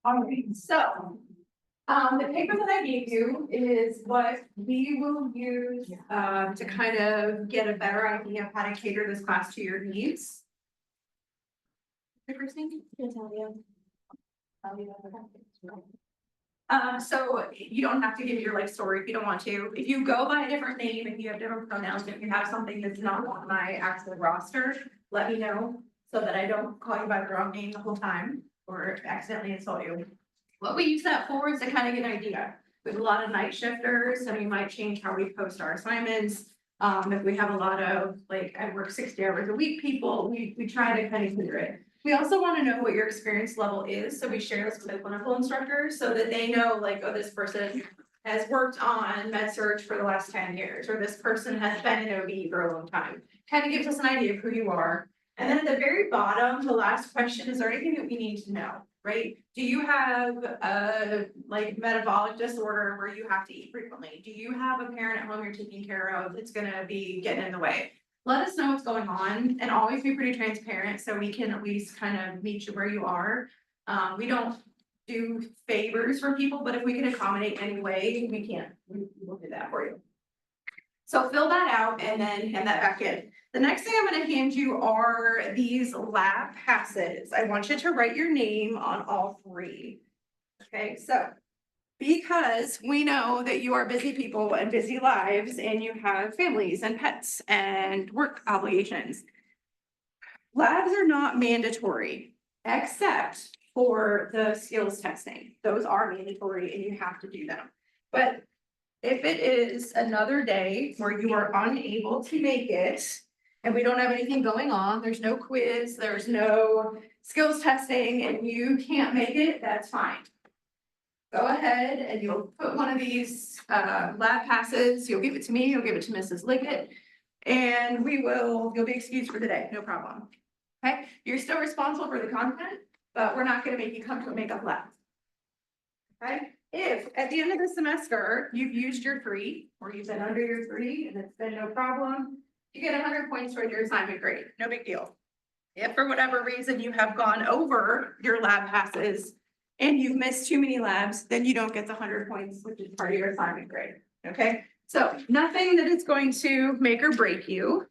All right, so. The paper that I gave you is what we will use, to kind of get a better idea of how to cater this class to your needs. Paper's name? So you don't have to give your life story if you don't want to. If you go by a different name, if you have different pronouns, if you have something that's not on my actual roster, let me know so that I don't call you by the wrong name the whole time or accidentally insult you. What we use that for is to kind of get an idea. We have a lot of night shifters, so we might change how we post our assignments. If we have a lot of, like, I work 60 hours a week people, we try to kind of clear it. We also want to know what your experience level is, so we share this with the clinical instructors so that they know, like, oh, this person has worked on med-surg for the last 10 years, or this person has been in OB for a long time. Kind of gives us an idea of who you are. And then at the very bottom, the last question, is there anything that we need to know, right? Do you have a like metabolic disorder where you have to eat frequently? Do you have a parent at home you're taking care of that's gonna be getting in the way? Let us know what's going on and always be pretty transparent so we can at least kind of meet you where you are. We don't do favors for people, but if we can accommodate any way, we can. We will do that for you. So fill that out and then hand that back in. The next thing I'm gonna hand you are these lab passes. I want you to write your name on all three. Okay, so because we know that you are busy people and busy lives and you have families and pets and work obligations. Labs are not mandatory except for the skills testing. Those are mandatory and you have to do them. But if it is another day where you are unable to make it and we don't have anything going on, there's no quiz, there's no skills testing and you can't make it, that's fine. Go ahead and you'll put one of these lab passes, you'll give it to me, you'll give it to Mrs. Liggett, and you'll be excused for the day, no problem. Okay, you're still responsible for the content, but we're not gonna make you come to a makeup lab. Okay, if at the end of the semester, you've used your 3, or you've been under your 3 and it's been no problem, you get 100 points toward your assignment grade, no big deal. If for whatever reason you have gone over your lab passes and you've missed too many labs, then you don't get the 100 points, which is part of your assignment grade, okay? So nothing that is going to make or break you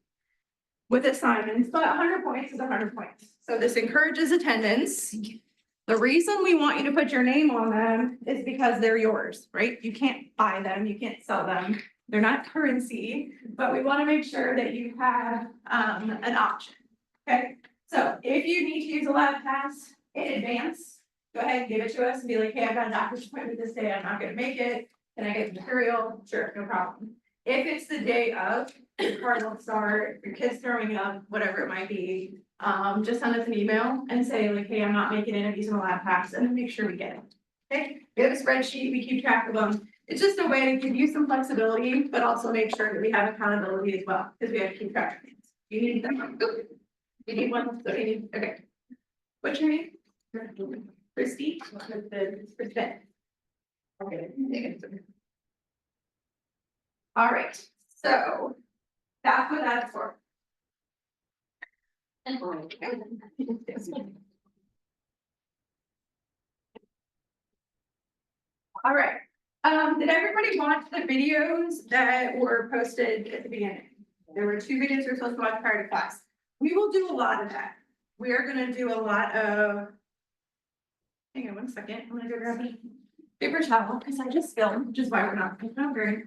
with assignments, but 100 points is 100 points. So this encourages attendance. The reason we want you to put your name on them is because they're yours, right? You can't buy them, you can't sell them. They're not currency, but we want to make sure that you have an option, okay? So if you need to use a lab pass in advance, go ahead and give it to us and be like, hey, I've got a doctor's appointment this day, I'm not gonna make it. Can I get the material? Sure, no problem. If it's the day of, your car won't start, your kid's throwing up, whatever it might be, just send us an email and say like, hey, I'm not making it, I'm using a lab pass, and then make sure we get it. Okay, we have a spreadsheet, we keep track of them. It's just a way to give you some flexibility, but also make sure that we have accountability as well, because we have to keep track of things. You need them? You need one? So you need, okay. What's your name? Christy? Kristen. Okay. All right, so that's what that's for. All right, did everybody watch the videos that were posted at the beginning? There were 2 videos we were supposed to watch prior to class. We will do a lot of that. We are gonna do a lot of. Hang on one second, I'm gonna go grab a paper towel because I just filmed, which is why we're not very.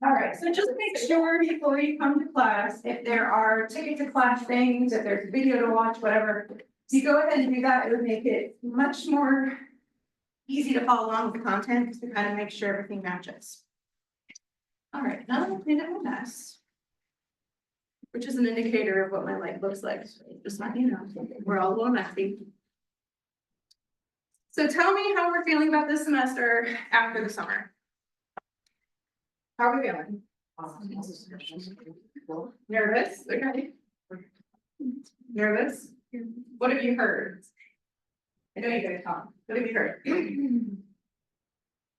All right, so just make sure before you come to class, if there are ticket to class things, if there's a video to watch, whatever, if you go ahead and do that, it would make it much more easy to follow along with the content because we kind of make sure everything matches. All right, now that I've cleaned up my mess, which is an indicator of what my life looks like, so just let you know, we're all a little messy. So tell me how we're feeling about this semester after the summer. How are we feeling? Nervous? Okay. Nervous? What have you heard? I know you guys talk. What have you heard?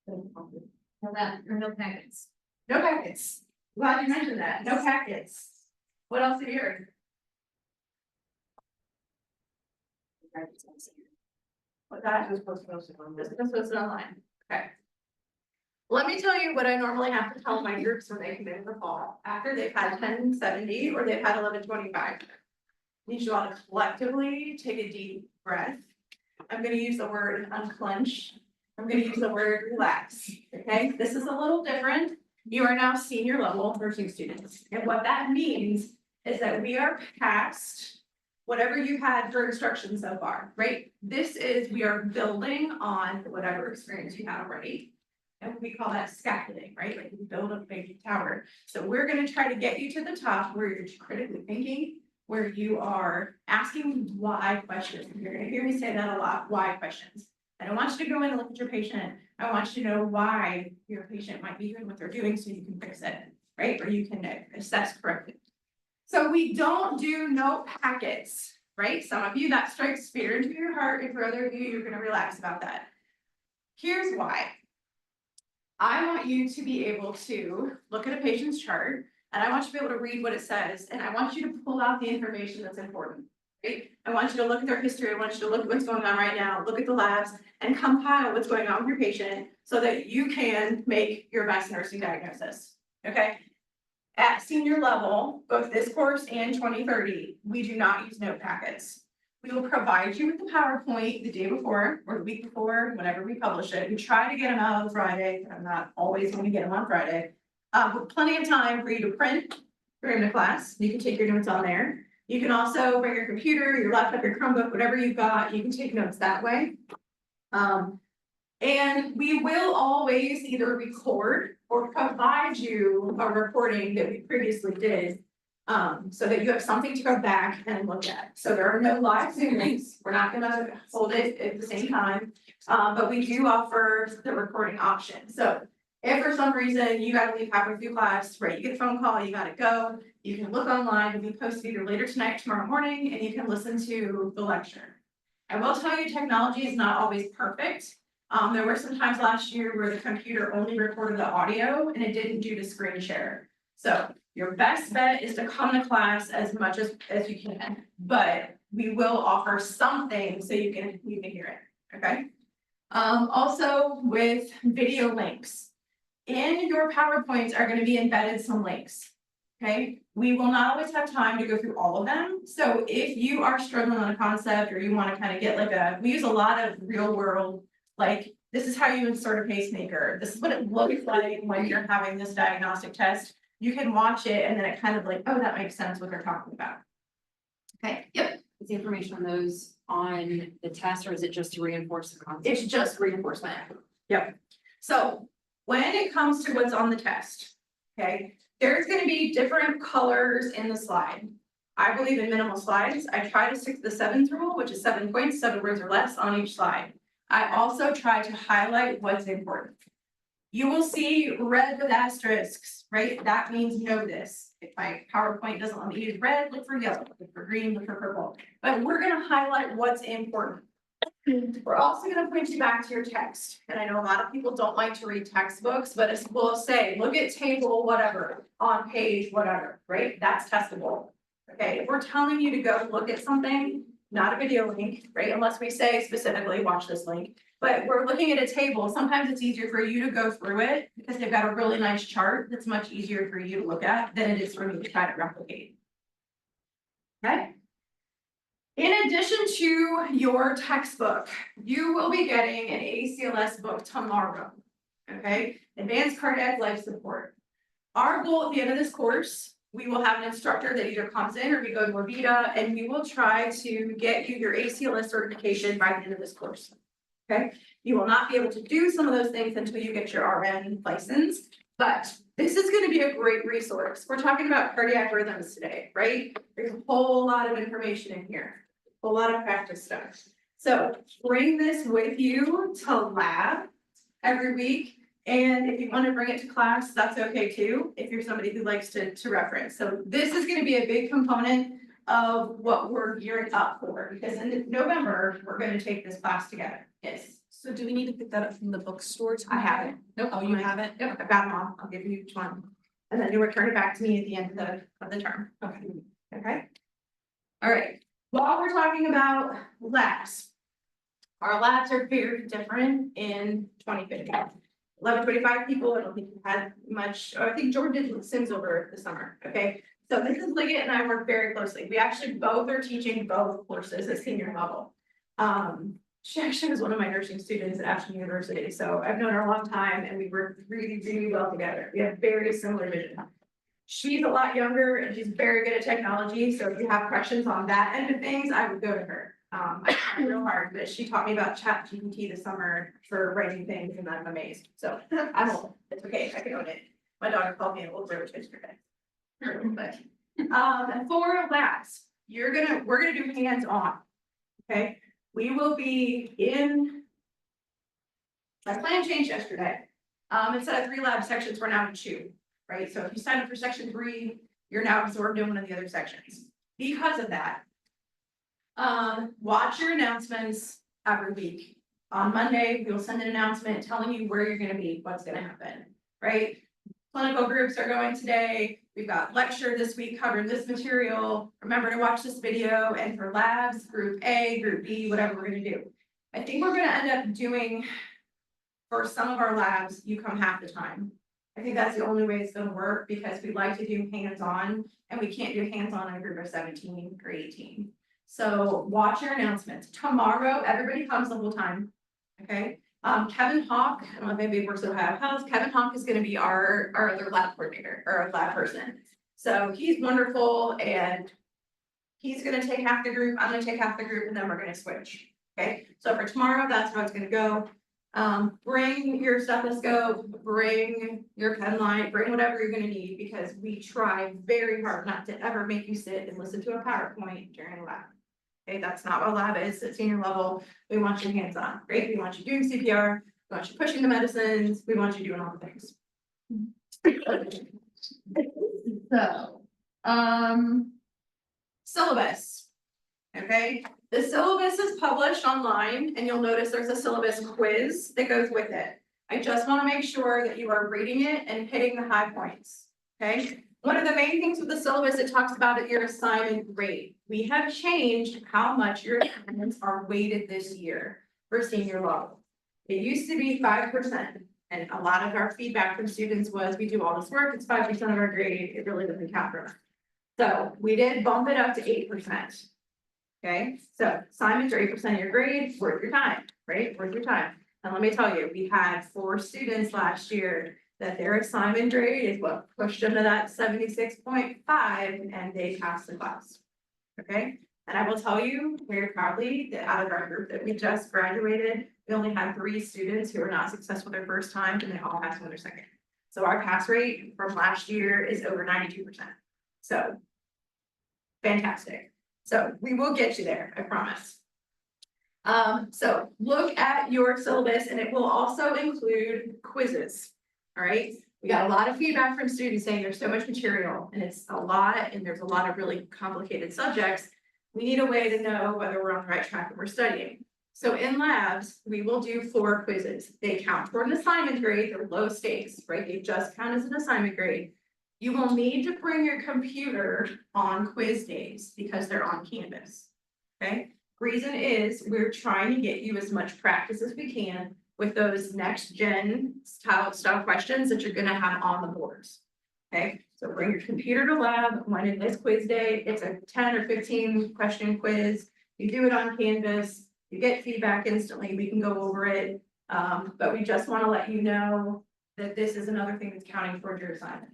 No packets. No packets. Glad you mentioned that. No packets. What else have you heard? What that was posted online. Okay. Let me tell you what I normally have to tell my groups when they come in the fall, after they've had 1070 or they've had 1125. I need you all to collectively take a deep breath. I'm gonna use the word unclench. I'm gonna use the word relax, okay? This is a little different. You are now senior level nursing students. And what that means is that we are past whatever you had for instruction so far, right? We are building on whatever experience you had already. And we call that scaffolding, right? Like we build a big tower. So we're gonna try to get you to the top where you're critically thinking, where you are asking why questions. You're gonna hear me say that a lot, why questions. I don't want you to go in and look at your patient. I want you to know why your patient might be doing what they're doing so you can fix it, right? Or you can assess correctly. So we don't do note packets, right? Some of you, that strikes fear into your heart, and for other of you, you're gonna relax about that. Here's why. I want you to be able to look at a patient's chart, and I want you to be able to read what it says, and I want you to pull out the information that's important, right? I want you to look at their history, I want you to look at what's going on right now, look at the labs, and compile what's going on with your patient so that you can make your best nursing diagnosis, okay? At senior level, both this course and 2030, we do not use note packets. We will provide you with the PowerPoint the day before or the week before, whenever we publish it. We try to get them out on Friday. I'm not always going to get them on Friday. With plenty of time for you to print during the class. You can take your notes on there. You can also bring your computer, your laptop, your Chromebook, whatever you've got, you can take notes that way. And we will always either record or provide you a recording that we previously did. So that you have something to go back and look at. So there are no live Zoom links. We're not gonna hold it at the same time. But we do offer the recording option. So if for some reason you gotta leave halfway through class, right, you get a phone call, you gotta go, you can look online, it'll be posted either later tonight, tomorrow morning, and you can listen to the lecture. I will tell you, technology is not always perfect. There were some times last year where the computer only recorded the audio and it didn't do the screen share. So your best bet is to come to class as much as you can, but we will offer something so you can hear it, okay? Also with video links. In your PowerPoints are gonna be embedded some links, okay? We will not always have time to go through all of them. So if you are struggling on a concept or you wanna kind of get we use a lot of real world, like this is how you insert a pacemaker. This is what it looks like when you're having this diagnostic test. You can watch it and then it kind of like, oh, that makes sense what they're talking about. Okay, yep. Is the information on those on the test, or is it just to reinforce the concept? It's just reinforcement. Yep. So when it comes to what's on the test, okay, there's gonna be different colors in the slide. I believe in minimal slides. I try to stick to the 7th rule, which is 7 points, 7 words or less on each slide. I also try to highlight what's important. You will see red with asterisks, right? That means know this. If my PowerPoint doesn't let me use red, look for yellow, look for green, look for purple. But we're gonna highlight what's important. We're also gonna point you back to your text. And I know a lot of people don't like to read textbooks, but we'll say, look at table whatever, on page whatever, right? That's testable. Okay, if we're telling you to go look at something, not a video link, right? Unless we say specifically, watch this link. But we're looking at a table, sometimes it's easier for you to go through it because they've got a really nice chart that's much easier for you to look at than it is for me to try to replicate. Okay. In addition to your textbook, you will be getting an ACLS book tomorrow. Okay, Advanced Cardiac Life Support. Our goal at the end of this course, we will have an instructor that either comes in or we go to Avita, and we will try to get you your ACLS certification by the end of this course. Okay, you will not be able to do some of those things until you get your RN license, but this is gonna be a great resource. We're talking about cardiac rhythms today, right? There's a whole lot of information in here, a lot of practice stuff. So bring this with you to lab every week. And if you want to bring it to class, that's okay too, if you're somebody who likes to reference. So this is gonna be a big component of what we're gearing up for, because in November, we're gonna take this class together. Yes, So do we need to pick that up from the bookstore? I have it. Nope. Oh, you have it? Yep, I've got them all. I'll give you each one. And then you return it back to me at the end of the term. Okay. Okay? All right, while we're talking about labs. Our labs are very different in 2050. 1125 people, I don't think we had much, I think Jordan did Sims over the summer, okay? So Mrs. Liggett and I work very closely. We actually both are teaching both courses at senior level. She actually was one of my nursing students at Ashland University, so I've known her a long time and we work really, really well together. We have very similar vision. She's a lot younger and she's very good at technology, so if you have questions on that end of things, I would go to her. I tried real hard, but she taught me about ChatGPT this summer for writing things and I'm amazed, so I'm old, it's okay, I can own it. My daughter called me an old bro yesterday. But, for labs, we're gonna do hands-on, okay? We will be in. My plan changed yesterday. Instead of 3 lab sections, we're now in 2, right? So if you sign up for section 3, you're now absorbed in one of the other sections. Because of that. Watch your announcements every week. On Monday, we'll send an announcement telling you where you're gonna be, what's gonna happen, right? Clinical groups are going today. We've got lecture this week covering this material. Remember to watch this video, and for labs, group A, group B, whatever we're gonna do. I think we're gonna end up doing, for some of our labs, you come half the time. I think that's the only way it's gonna work, because we like to do hands-on, and we can't do hands-on in a group of 17 or 18. So watch your announcements. Tomorrow, everybody comes the whole time, okay? Kevin Hawk, I don't know if maybe works at Ohio Health, Kevin Hawk is gonna be our other lab coordinator, or our lab person. So he's wonderful, and he's gonna take half the group, I'm gonna take half the group, and then we're gonna switch, okay? So for tomorrow, that's how it's gonna go. Bring your stethoscope, bring your pen light, bring whatever you're gonna need, because we try very hard not to ever make you sit and listen to a PowerPoint during lab. Okay, that's not what lab is at senior level. We want you hands-on, right? We want you doing CPR, we want you pushing the medicines, we want you doing all the things. So, syllabus. Okay, the syllabus is published online, and you'll notice there's a syllabus quiz that goes with it. I just want to make sure that you are reading it and hitting the high points, okay? One of the main things with the syllabus, it talks about your assignment grade. We have changed how much your assignments are weighted this year for senior level. It used to be 5%, and a lot of our feedback from students was, we do all this work, it's 5% of our grade, it really doesn't count for us. So we did bump it up to 8%. Okay, so assignments are 8% of your grade, worth your time, right? Worth your time. And let me tell you, we had 4 students last year that their assignment grade is what pushed them to that 76.5, and they passed the class. Okay, and I will tell you very proudly that out of our group that we just graduated, we only had 3 students who were not successful their first time, and they all passed on their second. So our pass rate from last year is over 92%. So fantastic. So we will get you there, I promise. So look at your syllabus, and it will also include quizzes, all right? We got a lot of feedback from students saying there's so much material, and it's a lot, and there's a lot of really complicated subjects. We need a way to know whether we're on the right track when we're studying. So in labs, we will do 4 quizzes. They count toward an assignment grade, they're low stakes, right? They just count as an assignment grade. You will need to bring your computer on quiz days because they're on Canvas, okay? Reason is, we're trying to get you as much practice as we can with those next gen style questions that you're gonna have on the boards, okay? So bring your computer to lab when it is quiz day. It's a 10 or 15 question quiz. You do it on Canvas, you get feedback instantly, we can go over it. But we just wanna let you know that this is another thing that's counting towards your assignment.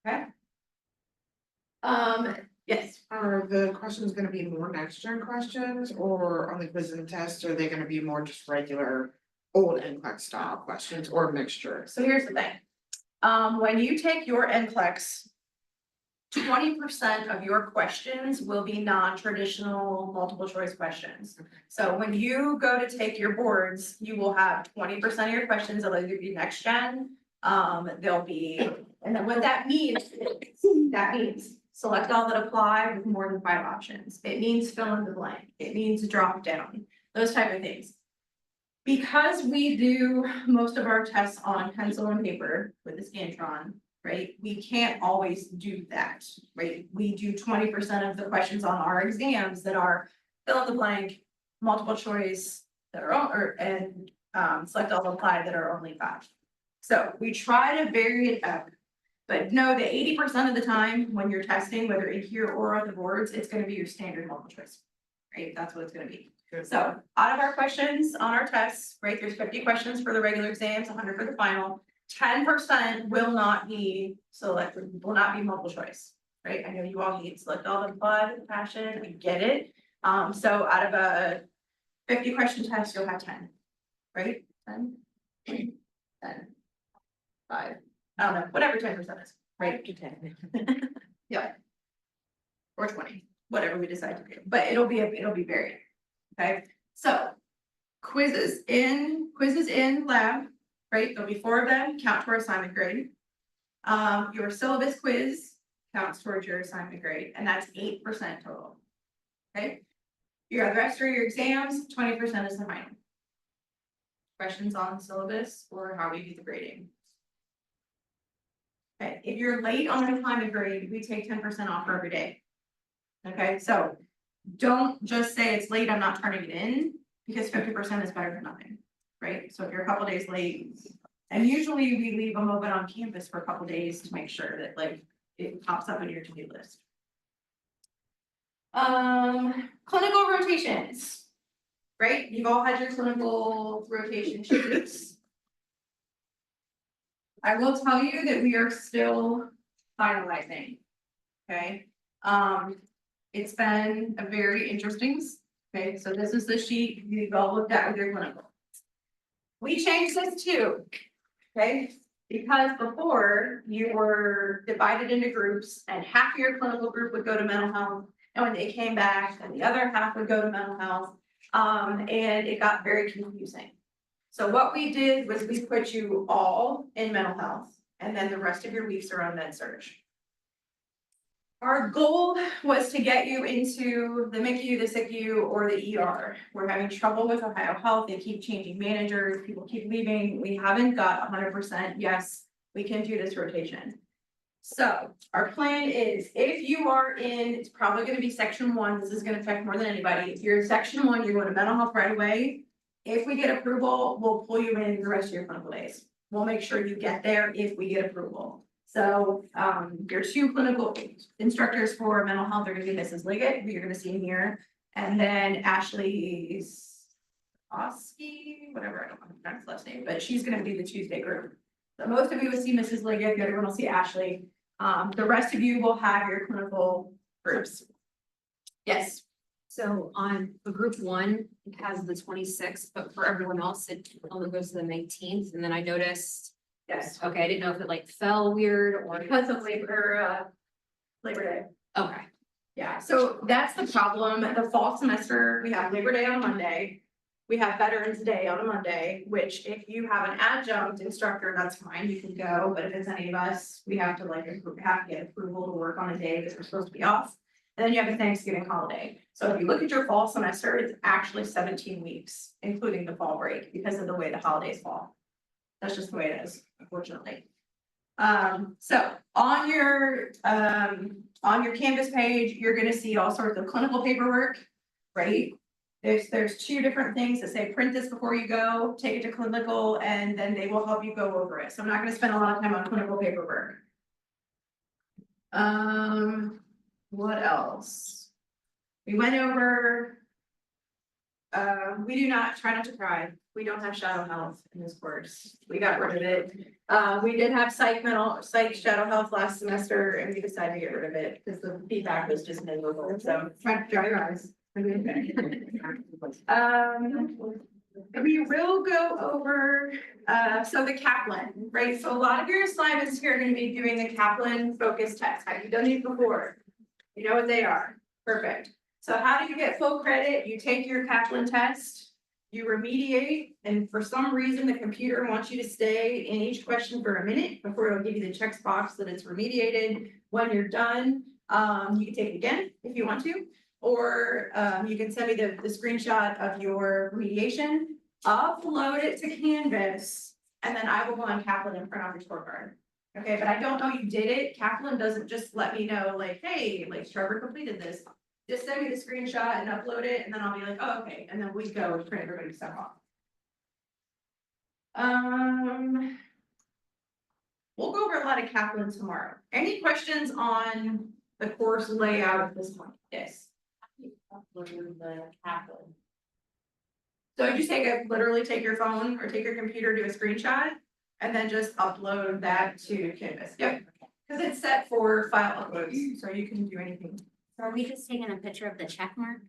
Okay. Yes, Are the questions gonna be more next gen questions or on the quiz and test, are they gonna be more just regular old NCLEX style questions or mixture? so here's the thing. When you take your NCLEX, 20% of your questions will be non-traditional multiple choice questions. So when you go to take your boards, you will have 20% of your questions that'll either be next gen. They'll be, and then what that means, select all that apply with more than 5 options. It means fill in the blank. It means drop down, those type of things. Because we do most of our tests on pencil and paper with the Scantron, right? We can't always do that, right? We do 20% of the questions on our exams that are fill in the blank, multiple choice, that are all, select all apply that are only 5. So we try to vary it up. But know that 80% of the time when you're testing, whether in here or on the boards, it's gonna be your standard multiple choice. Right, that's what it's gonna be. So out of our questions on our tests, right, there's 50 questions for the regular exams, 100 for the final. 10% will not be selected, will not be multiple choice, right? I know you all hate select all the blood, passion, I get it. So out of a 50 question test, you'll have 10, right? 10, 5. I don't know, whatever 10% is, right? Yeah. Or 20, whatever we decide to do, but it'll be varied, okay? So quizzes in lab, right? There'll be 4 of them, count toward assignment grade. Your syllabus quiz counts towards your assignment grade, and that's 8% total. Okay? The rest of your exams, 20% is the final. Questions on syllabus or how we do the grading. Okay, if you're late on your assignment grade, we take 10% off for every day. Okay, so don't just say it's late, I'm not turning it in, because 50% is better than nothing, right? So if you're a couple days late, and usually we leave them open on campus for a couple days to make sure that like it pops up in your to-do list. Clinical rotations, right? You've all had your clinical rotation sheets. I will tell you that we are still finalizing, okay? It's been a very interesting, okay, so this is the sheet you've all looked at with your clinical. We changed this too, okay? Because before you were divided into groups and half of your clinical group would go to mental health. And when they came back, then the other half would go to mental health. And it got very confusing. So what we did was we put you all in mental health and then the rest of your weeks are on med surg. Our goal was to get you into the MICU, the SICU, or the ER. We're having trouble with Ohio Health. They keep changing managers. People keep leaving. We haven't got 100%. Yes, we can do this rotation. So our plan is if you are in, it's probably going to be section 1. This is going to affect more than anybody. If you're in section 1, you're going to mental health right away. If we get approval, we'll pull you in the rest of your clinical days. We'll make sure you get there if we get approval. So your 2 clinical instructors for mental health are going to be Mrs. Liggett, who you're going to see here, and then Ashley Oski, whatever, I don't know how to pronounce the last name, but she's going to be the Tuesday group. So most of you will see Mrs. Liggett, the other one will see Ashley. The rest of you will have your clinical groups. Yes. So on for group 1, it has the 26th, but for everyone else, it only goes to the 19th. And then I noticed, Yes. okay, I didn't know if it like fell weird or. Because of Labor Day. Okay, Yeah, so that's the problem. The fall semester, we have Labor Day on a Monday. We have Veterans Day on a Monday, which if you have an adjunct instructor, that's fine, you can go, but if it's any of us, we have to get approval to work on a day that we're supposed to be off. And then you have a Thanksgiving holiday. So if you look at your fall semester, it's actually 17 weeks, including the fall break, because of the way the holidays fall. That's just the way it is, unfortunately. So on your Canvas page, you're gonna see all sorts of clinical paperwork, right? There's 2 different things that say print this before you go, take it to clinical, and then they will help you go over it. So I'm not gonna spend a lot of time on clinical paperwork. What else? We went over, we do not try not to cry, we don't have shadow health in this course. We got rid of it. We did have psych shadow health last semester and we decided to get rid of it because the feedback was just miserable, so try to dry your eyes. We will go over, so the Kaplan, right? So a lot of your assignments here are gonna be doing the Kaplan focus test. Have you done these before? You know what they are. Perfect. So how do you get full credit? You take your Kaplan test, you remediate, and for some reason, the computer wants you to stay in each question for a minute before it'll give you the check box that it's remediated. When you're done, you can take it again if you want to, or you can send me the screenshot of your remediation, upload it to Canvas, and then I will go on Kaplan and print off your scorecard. Okay, but I don't know you did it. Kaplan doesn't just let me know like, hey, like Trevor completed this. Just send me the screenshot and upload it, and then I'll be like, oh, okay, and then we go and print everybody's stuff off. We'll go over a lot of Kaplan tomorrow. Any questions on the course layout at this point? Yes. Uploading the Kaplan. So you literally take your phone or take your computer, do a screenshot, and then just upload that to Canvas. Yep. Because it's set for file uploads, so you can do anything. So are we just taking a picture of the check mark?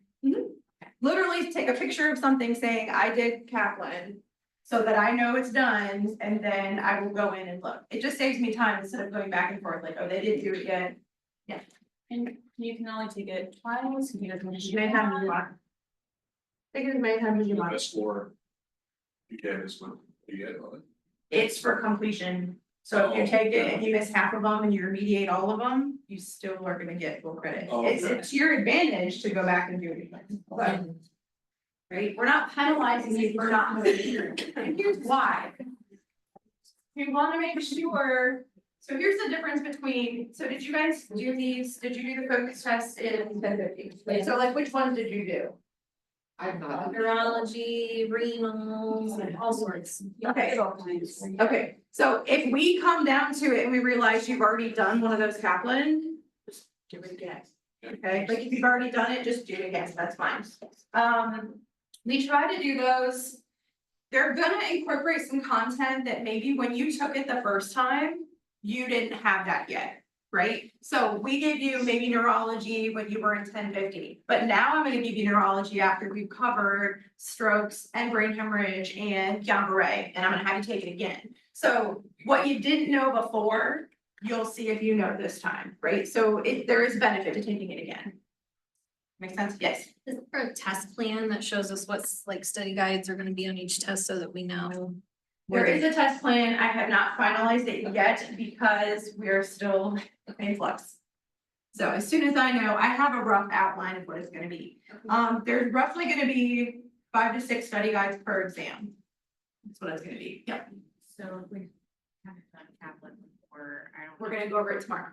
Literally take a picture of something saying I did Kaplan. So that I know it's done, and then I will go in and look. It just saves me time instead of going back and forth, like, oh, they didn't do it yet. And you can only take it twice. You may have me want. Take it as many times as you want. Best score. You get this one, you get it. It's for completion. So if you take it and you miss half of them and you remediate all of them, you still are gonna get full credit. Oh, It's okay. it's your advantage to go back and do it again. But, right, we're not penalizing you for not moving through. And here's why. We wanna make sure, so here's the difference between, so did you guys do these, did you do the focus test in 1050? So like, which ones did you do? I'm not. Neurology, renal, all sorts. Okay. Okay, so if we come down to it and we realize you've already done one of those Kaplan, just do it again. Okay, like if you've already done it, just do it again, that's fine. We try to do those. They're gonna incorporate some content that maybe when you took it the first time, you didn't have that yet, right? So we gave you maybe neurology when you were in 1050, but now I'm gonna give you neurology after we've covered strokes and brain hemorrhage and Guillain-Barré, and I'm gonna have you take it again. So what you didn't know before, you'll see if you know this time, right? So there is benefit to taking it again. Make sense? Yes. Is there a test plan that shows us what's like study guides are gonna be on each test so that we know? There is a test plan. I have not finalized it yet because we're still in flux. So as soon as I know, I have a rough outline of what it's gonna be. There's roughly gonna be 5 to 6 study guides per exam. That's what it's gonna be. Yep. So we haven't done Kaplan before, I don't. We're gonna go over it tomorrow.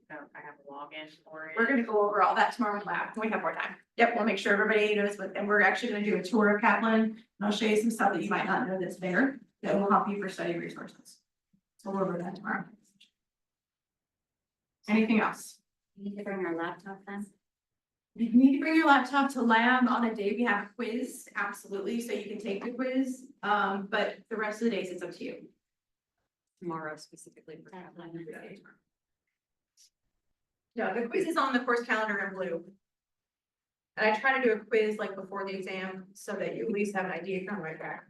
So I have a login for it. We're gonna go over all that tomorrow in lab when we have more time. Yep, we'll make sure everybody knows what, and we're actually gonna do a tour of Kaplan. And I'll show you some stuff that you might not know that's there that will help you for study resources. So we'll go over that tomorrow. Anything else? We need to bring our laptop then. You need to bring your laptop to lab on a day we have quiz, absolutely, so you can take the quiz. But the rest of the days, it's up to you. Tomorrow specifically for Kaplan. No, the quiz is on the course calendar in blue. And I try to do a quiz like before the exam so that you at least have an idea coming right back.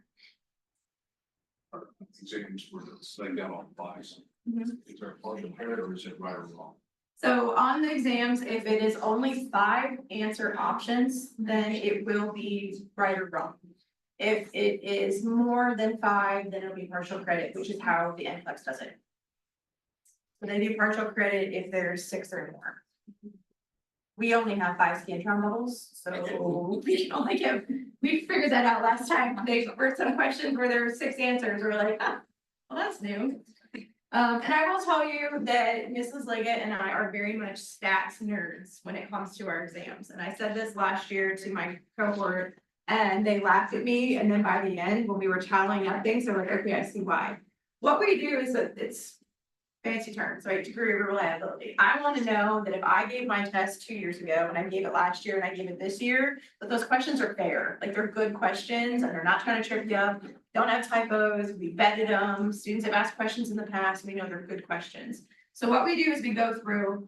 Exams were laying down on bias. Mhm. Is there a partial credit or is it right or wrong? So on the exams, if it is only 5 answer options, then it will be right or wrong. If it is more than 5, then it'll be partial credit, which is how the NCLEX does it. So they do partial credit if there's 6 or more. We only have 5 Scantron levels, so we can only give, we figured that out last time. There were some questions where there were 6 answers, we're like, ah, well, that's new. And I will tell you that Mrs. Leggett and I are very much stats nerds when it comes to our exams. And I said this last year to my cohort and they laughed at me. And then by the end, when we were tallying up things, they're like, okay, I see why. What we do is that fancy terms, right, degree of reliability. I wanna know that if I gave my test 2 years ago and I gave it last year and I gave it this year, that those questions are fair, like they're good questions and they're not trying to trip you up. Don't have typos, we vetted them, students have asked questions in the past, we know they're good questions. So what we do is we go through,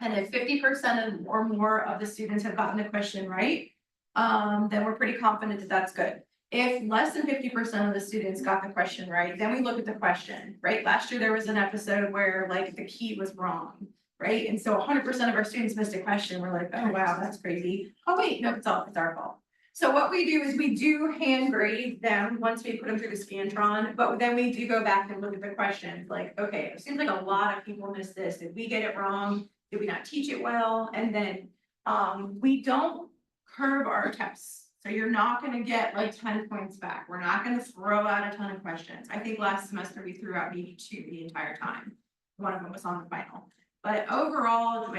and if 50% or more of the students have gotten the question right, then we're pretty confident that that's good. If less than 50% of the students got the question right, then we look at the question, right? Last year, there was an episode where like the key was wrong, right? And so 100% of our students missed a question. We're like, oh, wow, that's crazy. Oh, wait, no, it's our fault. So what we do is we do hand grade them once we put them through the Scantron, but then we do go back and look at the questions, like, okay, it seems like a lot of people missed this. Did we get it wrong? Did we not teach it well? And then, we don't curve our tests. So you're not gonna get like 10 points back. We're not gonna throw out a ton of questions. I think last semester we threw out maybe 2 the entire time. One of them was on the final. But overall,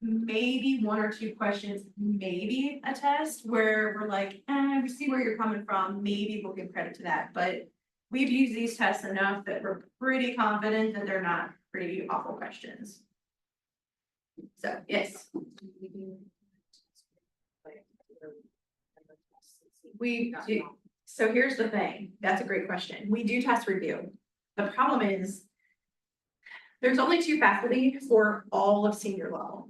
maybe 1 or 2 questions, maybe a test where we're like, we see where you're coming from. Maybe we'll give credit to that. But we've used these tests enough that we're pretty confident that they're not pretty awful questions. So, yes. We do, so here's the thing, that's a great question, we do test review. The problem is, there's only 2 faculty for all of senior level.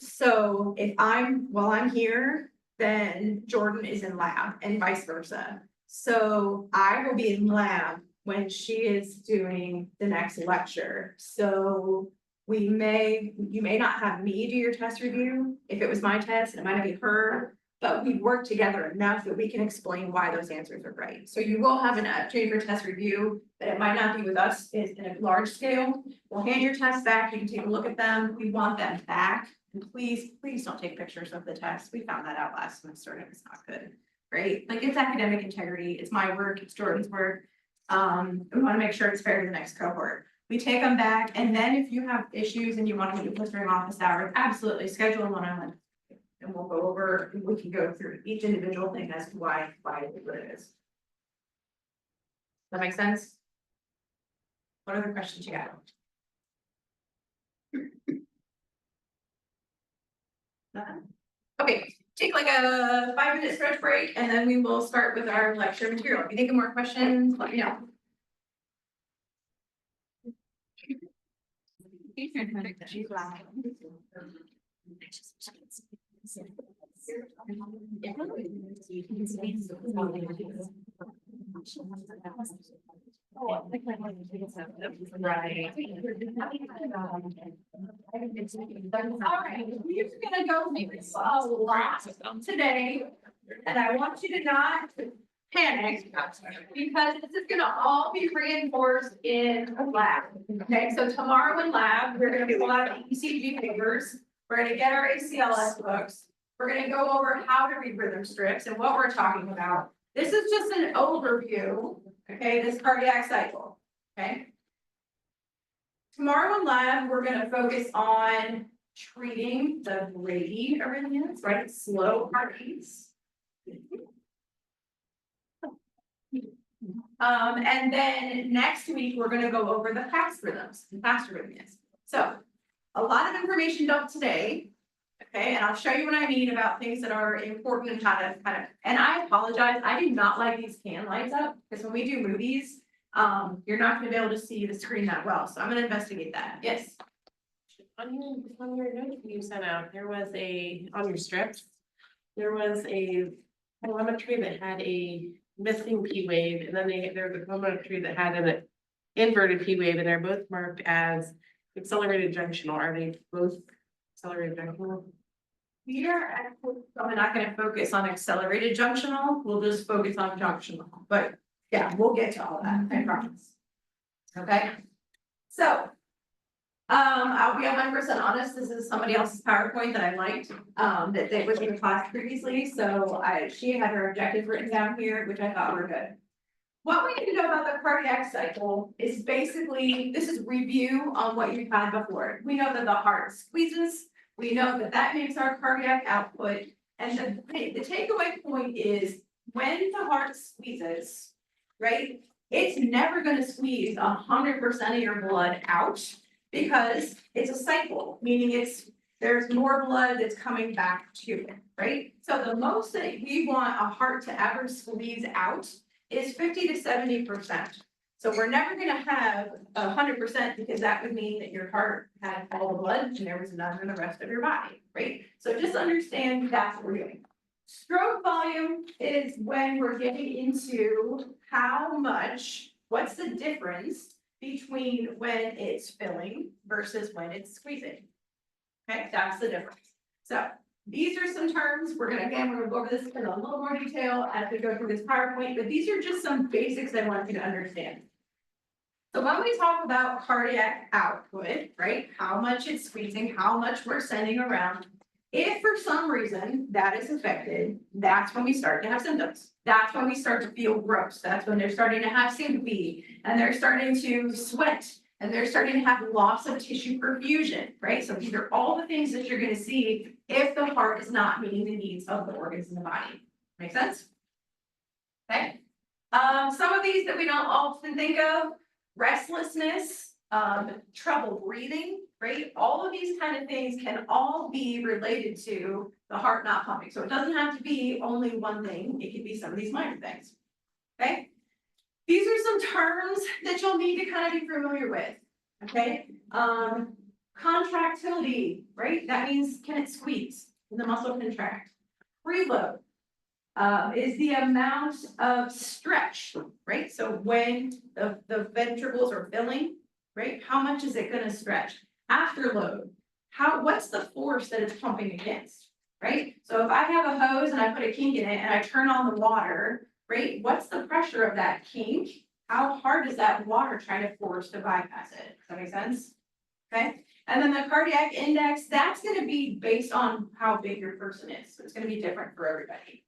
So if while I'm here, then Jordan is in lab and vice versa. So I will be in lab when she is doing the next lecture. So you may not have me do your test review. If it was my test, it might not be her. But we work together enough that we can explain why those answers are right. So you will have an opportunity for test review, but it might not be with us in a large scale. We'll hand your tests back, you can take a look at them, we want them back. And please don't take pictures of the test, we found that out last semester and it was not good, right? Like it's academic integrity, it's my work, it's Jordan's work. We wanna make sure it's fair to the next cohort. We take them back, and then if you have issues and you wanna meet with us during office hours, absolutely, schedule a one-on-one. And we'll go over, we can go through each individual thing as to why it is what it is. Does that make sense? What other questions you got? Nothing? Okay, take like a 5-minute stretch break and then we will start with our lecture material. If you think of more questions, let me know. Right. Alright, we're gonna go through this a lot today, and I want you to not panic, because this is gonna all be reinforced in lab. Okay, so tomorrow in lab, we're gonna pull out ECG papers, we're gonna get our ACLS books, we're gonna go over how to read rhythm strips and what we're talking about. This is just an overview, okay, this cardiac cycle, okay? Tomorrow in lab, we're gonna focus on treating the Brady arrhythmias, right, slow heartbeats. And then next week, we're gonna go over the fast rhythms, and fast arrhythmias. So, a lot of information dumped today. Okay, and I'll show you what I mean about things that are important and kind of, and I apologize, I do not like these can lights up, because when we do movies, you're not gonna be able to see the screen that well, so I'm gonna investigate that, yes. On your note you sent out, there was on your strips, there was a telemetry that had a missing P wave, and then there was a telemetry that had an inverted P wave, and they're both marked as accelerated junctional. Are they both accelerated junctional? We are actually probably not gonna focus on accelerated junctional, we'll just focus on junctional, but yeah, we'll get to all that, I promise. Okay, so. I'll be 100% honest, this is somebody else's PowerPoint that I liked, that they was in class previously, so she had her objectives written down here, which I thought were good. What we need to know about the cardiac cycle is basically, this is review on what you've had before. We know that the heart squeezes, we know that that makes our cardiac output, and the takeaway point is when the heart squeezes, right? It's never gonna gonna squeeze 100% of your blood out because it's a cycle, meaning there's more blood that's coming back to it, right? So the most that we want a heart to ever squeeze out is 50 to 70%. So we're never gonna have 100% because that would mean that your heart had all the blood and there was none in the rest of your body, right? So just understand that's what we're doing. Stroke volume is when we're getting into what's the difference between when it's filling versus when it's squeezing. Okay, that's the difference. So these are some terms, we're gonna go over this in a little more detail as we go through this PowerPoint, but these are just some basics I want you to understand. So when we talk about cardiac output, right, how much it's squeezing, how much we're sending around, if for some reason that is affected, that's when we start to have symptoms. That's when we start to feel gross. That's when they're starting to have syncope and they're starting to sweat and they're starting to have loss of tissue perfusion, right? So these are all the things that you're gonna see if the heart is not meeting the needs of the organs in the body. Make sense? Okay. Some of these that we don't often think of, restlessness, trouble breathing, right? All of these kind of things can all be related to the heart not pumping. So it doesn't have to be only one thing. It could be some of these minor things. Okay. These are some terms that you'll need to kind of be familiar with. Okay. Contractility, right? That means can it squeeze? Can the muscle contract? Preload. Is the amount of stretch, right? So when the ventricles are filling, right? How much is it gonna stretch? Afterload, what's the force that it's pumping against, right? So if I have a hose and I put a kink in it and I turn on the water, right? What's the pressure of that kink? How hard is that water trying to force to bypass it? Does that make sense? Okay, and then the cardiac index, that's gonna be based on how big your person is. So it's gonna be different for everybody.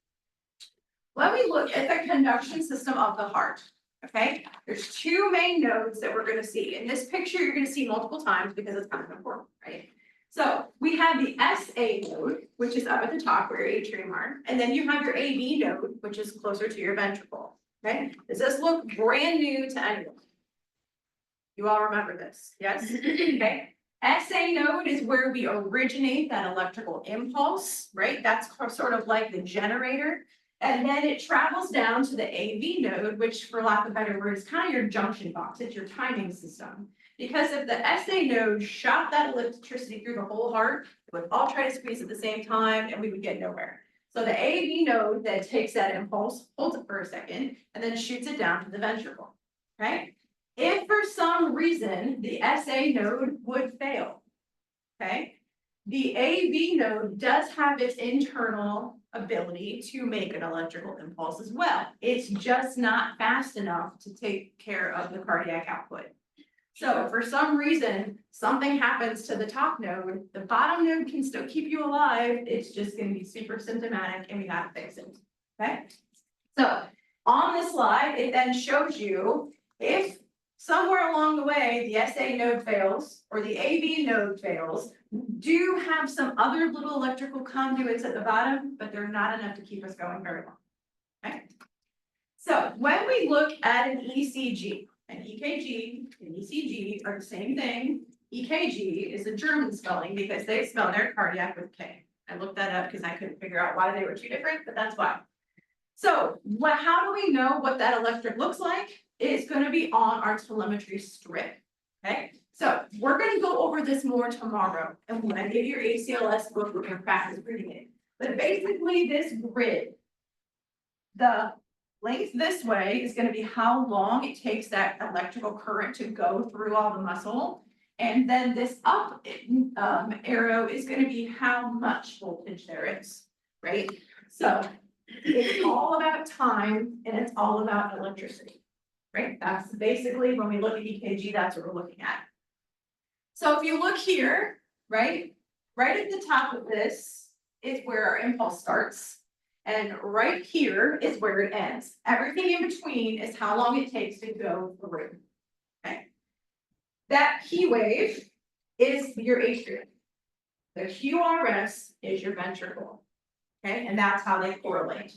When we look at the conduction system of the heart, okay, there's two main nodes that we're gonna see. In this picture, you're gonna see multiple times because it's kind of important, right? So we have the SA node, which is up at the top where your atrium are, and then you have your AV node, which is closer to your ventricle, okay? Does this look brand new to anyone? You all remember this, yes? Okay. SA node is where we originate that electrical impulse, right? That's sort of like the generator. And then it travels down to the AV node, which for lack of a better word, is kind of your junction box. It's your timing system. Because if the SA node shot that electricity through the whole heart, it would all try to squeeze at the same time and we would get nowhere. So the AV node then takes that impulse, holds it for a second, and then shoots it down to the ventricle, okay? If for some reason the SA node would fail, okay? The AV node does have its internal ability to make an electrical impulse as well. It's just not fast enough to take care of the cardiac output. So if for some reason, something happens to the top node, the bottom node can still keep you alive. It's just gonna be super symptomatic and we gotta fix it, okay? So on this slide, it then shows you if somewhere along the way, the SA node fails or the AV node fails, do have some other little electrical conduits at the bottom, but they're not enough to keep us going very long. Okay. So when we look at an ECG, an EKG and ECG are the same thing. EKG is a German spelling because they spell their cardiac with K. I looked that up because I couldn't figure out why they were two different, but that's why. So how do we know what that electric looks like? It's going to be on our telemetry strip. Okay. So we're going to go over this more tomorrow. And when I give your ACLS book, we're going to practice reading it. But basically this grid, the length this way is going to be how long it takes that electrical current to go through all the muscle. And then this up arrow is going to be how much voltage there is, right? So it's all about time and it's all about electricity, right? That's basically when we look at EKG, that's what we're looking at. So if you look here, right at the top of this is where our impulse starts. And right here is where it ends. Everything in between is how long it takes to go through. Okay. That P wave is your atrium. The QRS is your ventricle. Okay, and that's how they correlate.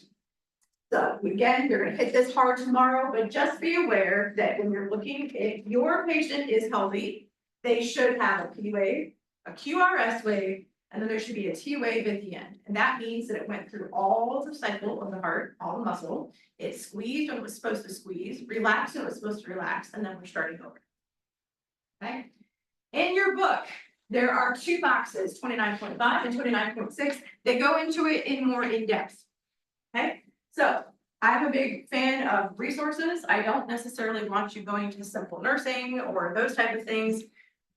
So again, you're gonna hit this hard tomorrow, but just be aware that when you're looking, if your patient is healthy, they should have a P wave, a QRS wave, and then there should be a T wave at the end. And that means that it went through all the cycle of the heart, all the muscle. It squeezed when it was supposed to squeeze, relaxed when it was supposed to relax, and then we're starting over. Okay? In your book, there are two boxes, 29.5 and 29.6. They go into it in more in depth. Okay? So I'm a big fan of resources. I don't necessarily want you going to simple nursing or those type of things.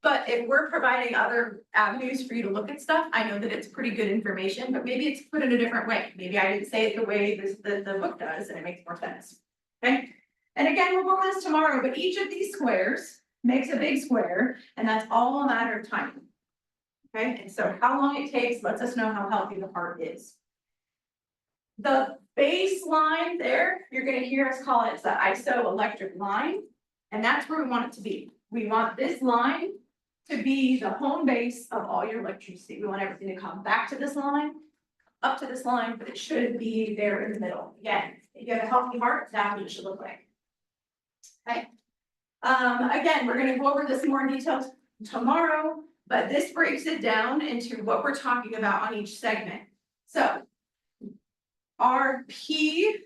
But if we're providing other avenues for you to look at stuff, I know that it's pretty good information, but maybe it's put in a different way. Maybe I didn't say it the way the book does, and it makes more sense. Okay? And again, we'll go over this tomorrow, but each of these squares makes a big square, and that's all a matter of time. Okay, and so how long it takes lets us know how healthy the heart is. The baseline there, you're gonna hear us call it the isoelectric line, and that's where we want it to be. We want this line to be the home base of all your electricity. We want everything to come back to this line, up to this line, but it should be there in the middle. Again, if you have a healthy heart, that's what it should look like. Okay. Again, we're gonna go over this more in detail tomorrow, but this breaks it down into what we're talking about on each segment. So our P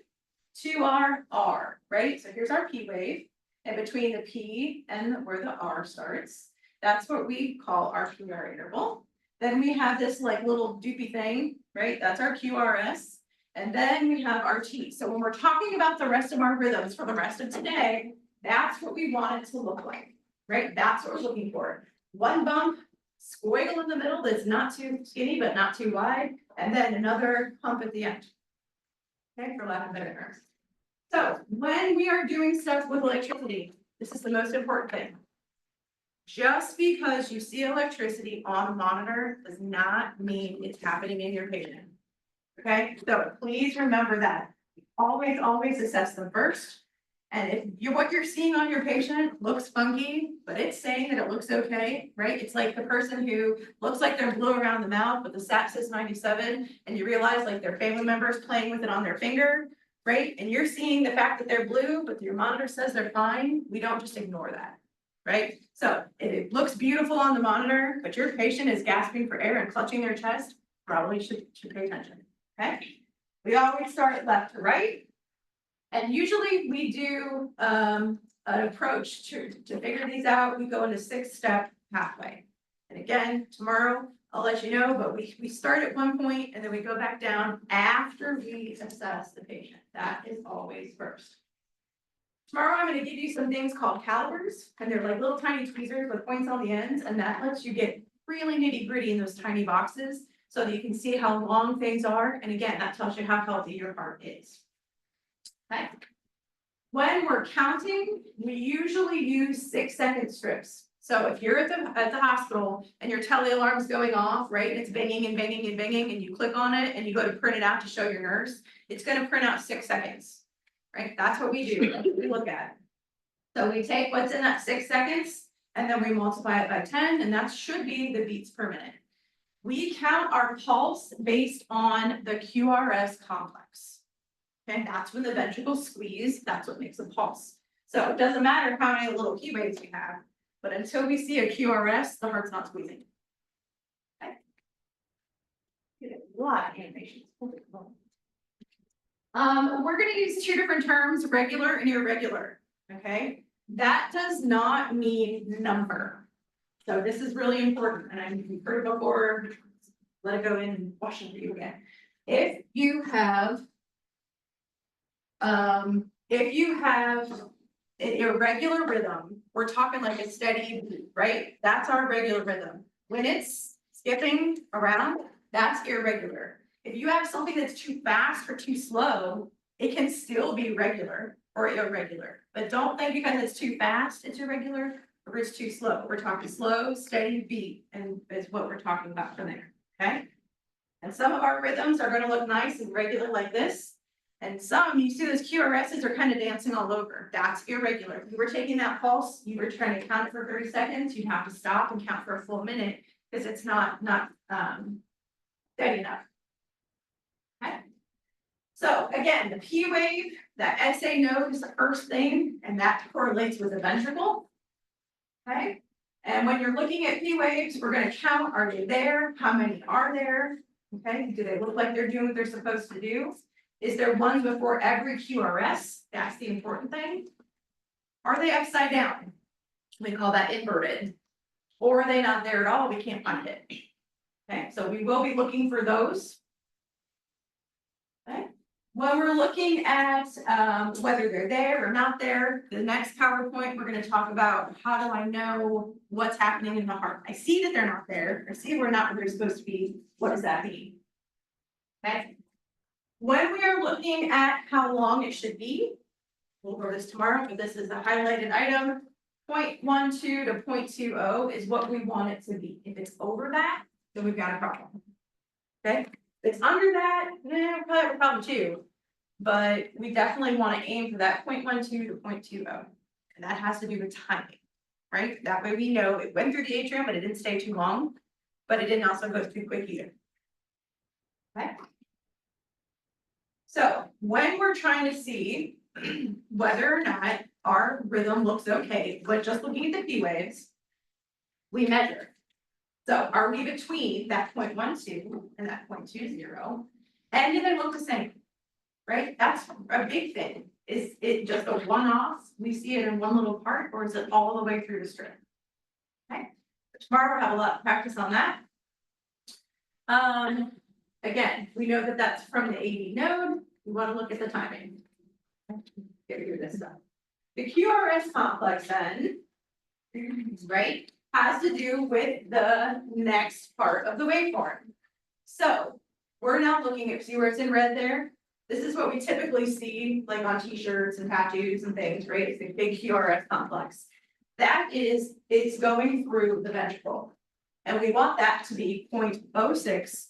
to our R, right? So here's our P wave, and between the P and where the R starts, that's what we call our QR interval. Then we have this like little doopy thing, right? That's our QRS. And then we have our T. So when we're talking about the rest of our rhythms for the rest of today, that's what we want it to look like, right? That's what we're looking for. One bump, squiggle in the middle that's not too skinny, but not too wide, and then another hump at the end. Okay, for lack of better terms. So when we are doing stuff with electricity, this is the most important thing. Just because you see electricity on a monitor does not mean it's happening in your patient. Okay, so please remember that. Always, always assess them first. And if what you're seeing on your patient looks funky, but it's saying that it looks okay, right? It's like the person who looks like they're blue around the mouth, but the SAT says 97, and you realize like their family member's playing with it on their finger, right? And you're seeing the fact that they're blue, but your monitor says they're fine. We don't just ignore that, right? So if it looks beautiful on the monitor, but your patient is gasping for air and clutching their chest, probably should pay attention, okay? We always start left to right. And usually we do an approach to figure these out. We go in a 6-step pathway. And again, tomorrow I'll let you know, but we start at one point and then we go back down after we assess the patient. That is always first. Tomorrow I'm going to give you some things called calipers, and they're like little tiny tweezers with points on the ends, and that lets you get really nitty gritty in those tiny boxes so that you can see how long things are. And again, that tells you how healthy your heart is. Okay. When we're counting, we usually use 6-second strips. So if you're at the hospital and your tele alarm's going off, right, and it's banging and banging and banging, and you click on it and you go to print it out to show your nurse, it's going to print out 6 seconds, right? That's what we do. That's what we look at. So we take what's in that 6 seconds and then we multiply it by 10, and that should be the beats per minute. We count our pulse based on the QRS complex. Okay, that's when the ventricles squeeze, that's what makes a pulse. So it doesn't matter how many little P waves we have, but until we see a QRS, the heart's not squeezing. Okay. Get a lot of animations. We're gonna use 2 different terms, regular and irregular, okay? That does not mean number. So this is really important, and I've heard it before, let it go in and wash it for you again. If you have an irregular rhythm, we're talking like a steady beat, right? That's our regular rhythm. When it's skipping around, that's irregular. If you have something that's too fast or too slow, it can still be regular or irregular. But don't think because it's too fast, it's irregular, or it's too slow. We're talking slow, steady beat, and is what we're talking about from there, okay? And some of our rhythms are gonna look nice and regular like this. And some, you see those QRSs are kind of dancing all over. That's irregular. If you were taking that pulse, you were trying to count it for 30 seconds, you'd have to stop and count for a full minute because it's not steady enough. Okay. So again, the P wave, that SA node is the first thing, and that correlates with the ventricle. Okay, and when you're looking at P waves, we're gonna count, are they there? How many are there? Okay, do they look like they're doing what they're supposed to do? Is there one before every QRS? That's the important thing. Are they upside down? We call that inverted. Or are they not there at all? We can't find it. Okay, so we will be looking for those. Okay, when we're looking at whether they're there or not there, the next PowerPoint, we're gonna talk about how do I know what's happening in the heart? I see that they're not there, I see we're not where they're supposed to be, what does that mean? Okay. When we are looking at how long it should be, we'll go over this tomorrow, but this is a highlighted item. 0.12 to 0.20 is what we want it to be. If it's over that, then we've got a problem. Okay, if it's under that, we probably have a problem too. But we definitely want to aim for that 0.12 to 0.20. And that has to do with timing, right? That way we know it went through the atrium, but it didn't stay too long, but it didn't also go too quick either. Okay. So when we're trying to see whether or not our rhythm looks okay, but just looking at the P waves, we measure. So are we between that 0.12 and that 0.20? And do they look the same? Right? That's a big thing. Is it just a one-off? We see it in one little part, or is it all the way through the strip? Okay, tomorrow we'll have a lot of practice on that. Again, we know that that's from the AV node. We want to look at the timing. Get rid of this stuff. The QRS complex then, right, has to do with the next part of the waveform. So we're now looking at, see where it's in red there? This is what we typically see like on t-shirts and tattoos and things, right? It's a big QRS complex. That is, it's going through the ventricle. And we want that to be 0.06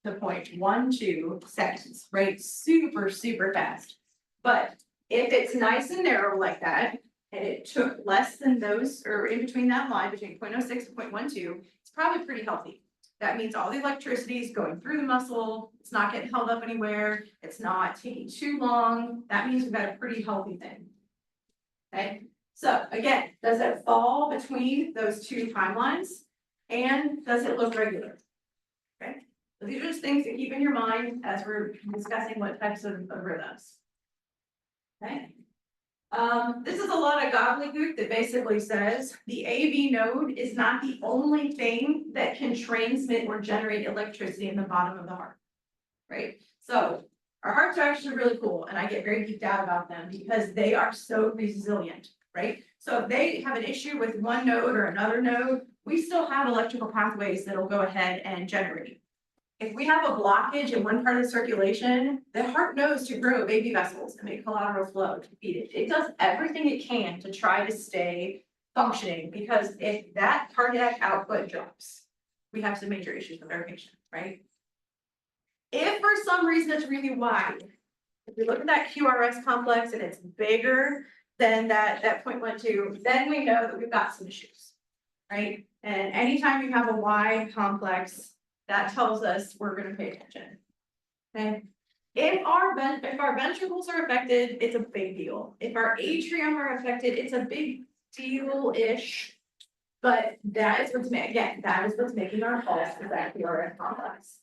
to 0.12 seconds, right? Super, super fast. But if it's nice and narrow like that, and it took less than those, or in between that line, between 0.06 and 0.12, it's probably pretty healthy. That means all the electricity is going through the muscle, it's not getting held up anywhere, it's not taking too long. That means we've got a pretty healthy thing. Okay, so again, does it fall between those two timelines? And does it look regular? Okay, so these are just things to keep in your mind as we're discussing what types of rhythms. Okay. This is a lot of gobbledygook that basically says the AV node is not the only thing that can transmit or generate electricity in the bottom of the heart. Right? So our hearts are actually really cool, and I get very geeked out about them because they are so resilient, right? So if they have an issue with one node or another node, we still have electrical pathways that'll go ahead and generate. If we have a blockage in one part of the circulation, the heart knows to grow baby vessels and make collateral flow to feed it. It does everything it can to try to stay functioning, because if that cardiac output drops, we have some major issues with our patient, right? If for some reason it's really wide, if we look at that QRS complex and it's bigger than that 0.12, then we know that we've got some issues, right? And anytime you have a wide complex, that tells us we're gonna pay attention. Okay, if our ventricles are affected, it's a big deal. If our atrium are affected, it's a big deal-ish. But that is what's that is what's making our pulse exactly our complex.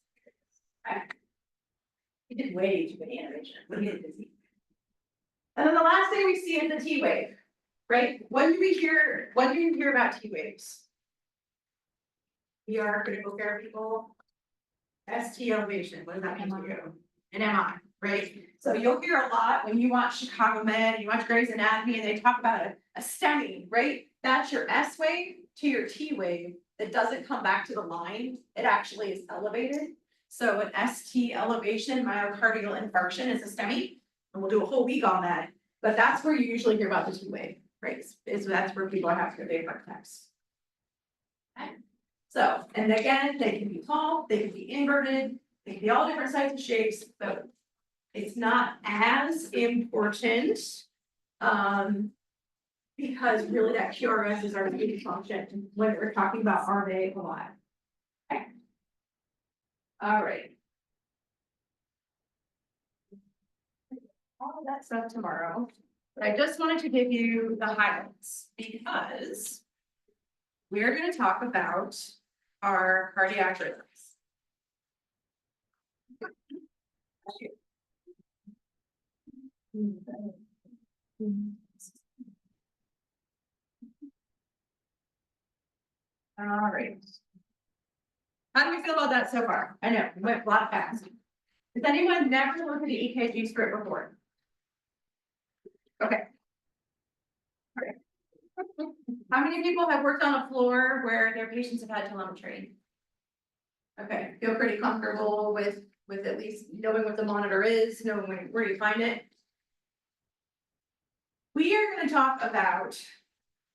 Okay. We did way too many animation. Let me get busy. And then the last thing we see is the T wave, right? When do you hear about T waves? ER, critical care people. ST elevation, what does that mean to you? An MI, right? So you'll hear a lot when you watch Chicago Med, you watch Grey's Anatomy, and they talk about a STEMI, right? That's your S wave to your T wave that doesn't come back to the line. It actually is elevated. So an ST elevation, myocardial infarction is a STEMI, and we'll do a whole week on that. But that's where you usually hear about the T wave, right? That's where people have their big heart attacks. Okay. So, and again, they can be tall, they can be inverted, they can be all different sizes and shapes, but it's not as important. Because really that QRS is our key function when we're talking about are they alive? Okay. All right. all of that stuff tomorrow. But I just wanted to give you the highlights because we're gonna talk about our cardiac rhythms. All right. How do we feel about that so far? I know, we went a lot fast. Has anyone never looked at the EKG script before? Okay. Okay. How many people have worked on a floor where their patients have had telemetry? Okay, feel pretty comfortable with at least knowing what the monitor is, knowing where you find it. We are gonna talk about,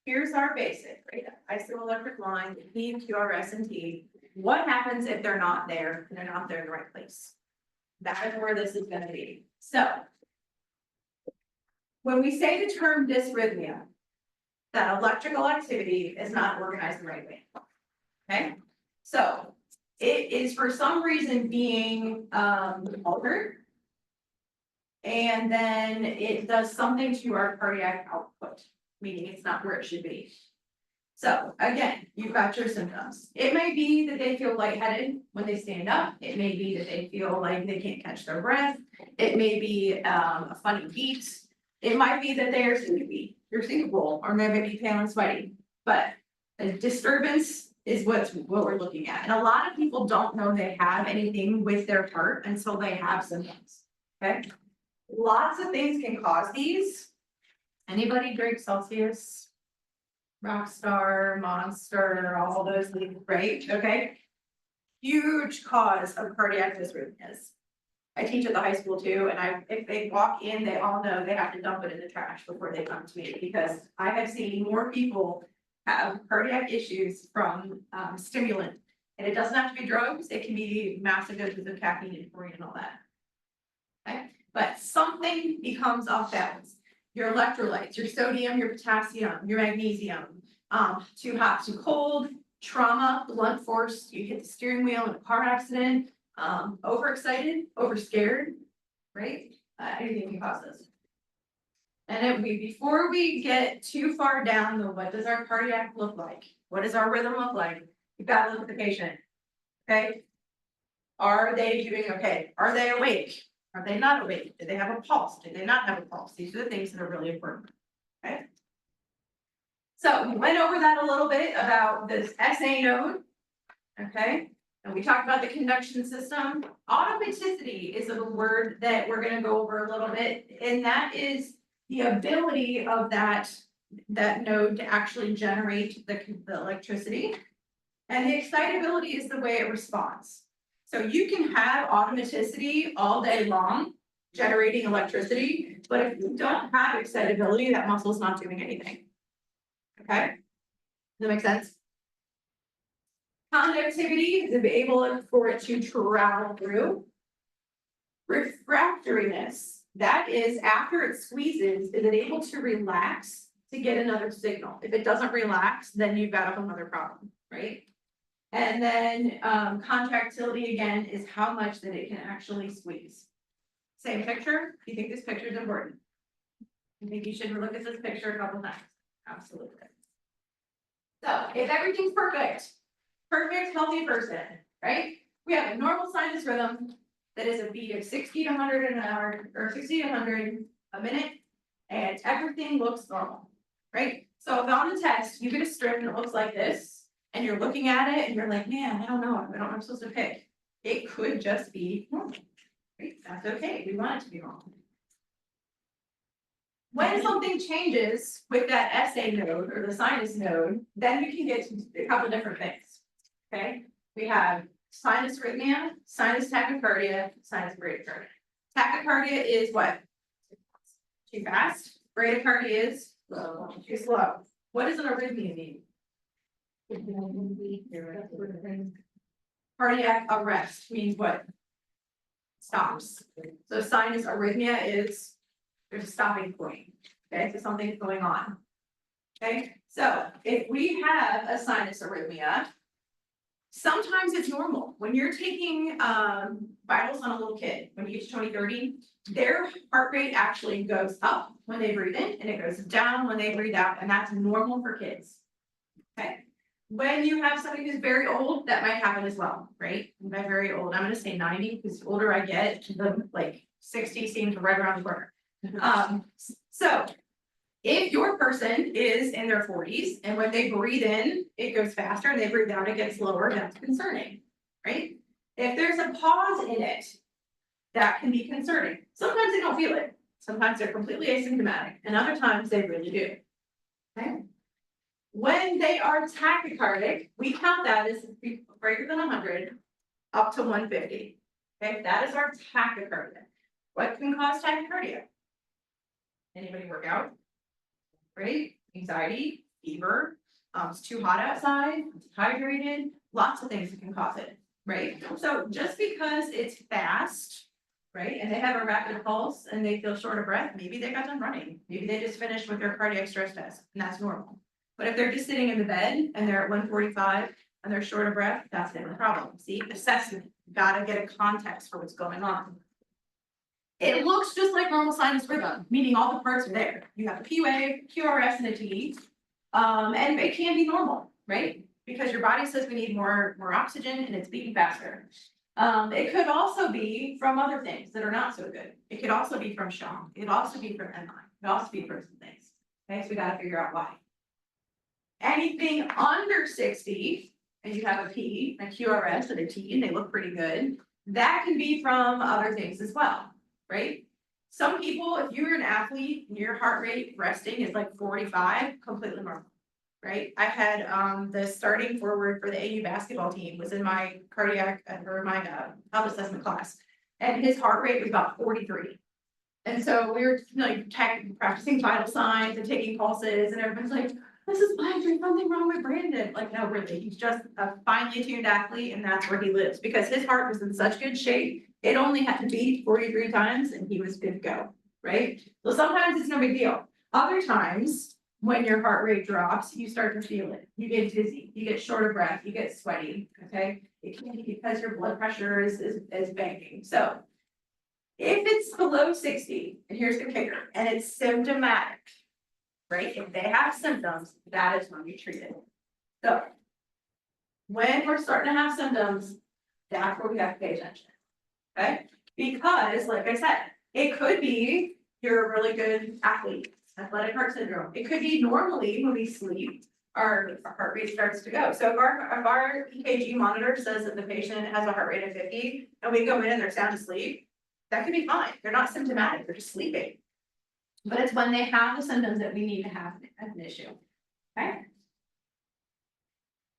here's our basic, right, isoelectric line, P, QRS, and T. What happens if they're not there, and they're not there in the right place? That is where this is gonna be, so. When we say the term dysrhythmia, that electrical activity is not organized the right way. Okay, so it is for some reason being altered. And then it does something to our cardiac output, meaning it's not where it should be. So again, you've got your symptoms. It may be that they feel lightheaded when they stand up. It may be that they feel like they can't catch their breath. It may be a funny beat. It might be that they are sleepy, they're syncopal, or maybe be pale and sweaty. But a disturbance is what we're looking at. And a lot of people don't know they have anything with their heart until they have symptoms, okay? Lots of things can cause these. Anybody drink Celsius? Rockstar, Monster, all those things, right? Okay. Huge cause of cardiac dysrhythmias. I teach at the high school too, and if they walk in, they all know they have to dump it in the trash before they come to me, because I have seen more people have cardiac issues from stimulant. And it doesn't have to be drugs, it can be massive doses of caffeine and taurine and all that. Okay, but something becomes off balance. Your electrolytes, your sodium, your potassium, your magnesium, too hot, too cold, trauma, blunt force, you hit the steering wheel in a car accident, overexcited, overscared, right? Anything can cause this. And before we get too far down the what does our cardiac look like? What does our rhythm look like? You've got to look at the patient. Okay. Are they doing okay? Are they awake? Are they not awake? Did they have a pulse? Did they not have a pulse? These are the things that are really important. Okay. So we went over that a little bit about this SA node. Okay. And we talked about the conduction system. Automaticity is a word that we're going to go over a little bit. And that is the ability of that node to actually generate the electricity. And the excitability is the way it responds. So you can have automaticity all day long, generating electricity, but if you don't have excitability, that muscle's not doing anything. Okay? Does that make sense? Conductivity is able for it to travel through. Refractoriness, that is after it squeezes, is it able to relax to get another signal? If it doesn't relax, then you've got a whole other problem, right? And then contractility again is how much that it can actually squeeze. Same picture, do you think this picture is important? I think you should look at this picture a couple times, absolutely. So if everything's perfect healthy person, right? We have a normal sinus rhythm that is a beat of 60 to 100 an hour, or 60 to 100 a minute, and everything looks normal, right? So if on the test, you get a strip and it looks like this, and you're looking at it and you're like, man, I don't know what I'm supposed to pick. It could just be normal, right? That's okay, we want it to be normal. When something changes with that SA node or the sinus node, then you can get to a couple different things. Okay, we have sinus arrhythmia, sinus tachycardia, sinus bradycardia. Tachycardia is what? Too fast. Bradycardia is too slow. What does an arrhythmia mean? Cardiac arrest means what? Stops. So sinus arrhythmia is there's a stopping point. Okay, so something's going on. Okay, so if we have a sinus arrhythmia, sometimes it's normal. When you're taking vitals on a little kid, when you get to 20-30, their heart rate actually goes up when they breathe in and it goes down when they breathe out, and that's normal for kids. Okay, when you have somebody who's very old, that might happen as well, right? And by very old, I'm gonna say 90, because the older I get, the like 60 seems right around the corner. So if your person is in their 40s and when they breathe in, it goes faster and they breathe out, it gets lower, that's concerning, right? If there's a pause in it, that can be concerning. Sometimes they don't feel it. Sometimes they're completely asymptomatic and other times they really do. Okay? When they are tachycardic, we count that as greater than 100 up to 150. Okay, that is our tachycardia. What can cause tachycardia? Anybody work out? Right? Anxiety, fever, it's too hot outside, it's dehydrated, lots of things that can cause it, right? So just because it's fast, right, and they have a rapid pulse and they feel short of breath, maybe they got done running, maybe they just finished with their cardiac stress test, and that's normal. But if they're just sitting in the bed and they're at 145 and they're short of breath, that's a different problem. See, assessment, gotta get a context for what's going on. It looks just like normal sinus rhythm, meaning all the parts are there. You have a P wave, QRS, and a T. And it can be normal, right? Because your body says we need more oxygen and it's beating faster. It could also be from other things that are not so good. It could also be from shock. It could also be from MI. It could also be from some things. Okay, so we gotta figure out why. Anything under 60, and you have a P, a QRS, and a T, and they look pretty good, that can be from other things as well. Right? Some people, if you're an athlete and your heart rate resting is like 45, completely normal, right? I had the starting forward for the AU basketball team was in my cardiac or my health assessment class, and his heart rate was about 43. And so we were like practicing vital signs and taking pulses, and everybody's like, "This is fine, there's nothing wrong with Brandon." Like, no, really, he's just a finely tuned athlete, and that's where he lives because his heart was in such good shape. It only had to beat 43 times and he was good to go, right? So sometimes it's no big deal. Other times, when your heart rate drops, you start to feel it. You get dizzy, you get short of breath, you get sweaty, okay? It can be because your blood pressure is banking. So if it's below 60, and here's the kicker, and it's symptomatic, right? If they have symptoms, that is when we treat it. So when we're starting to have symptoms, that's where we have to pay attention. Okay, because like I said, it could be you're a really good athlete, athletic heart syndrome. It could be normally when we sleep, our heart rate starts to go. So if our EKG monitor says that the patient has a heart rate of 50 and we go in and they're sound asleep, that could be fine. They're not symptomatic, they're just sleeping. But it's when they have the symptoms that we need to have an issue. Okay.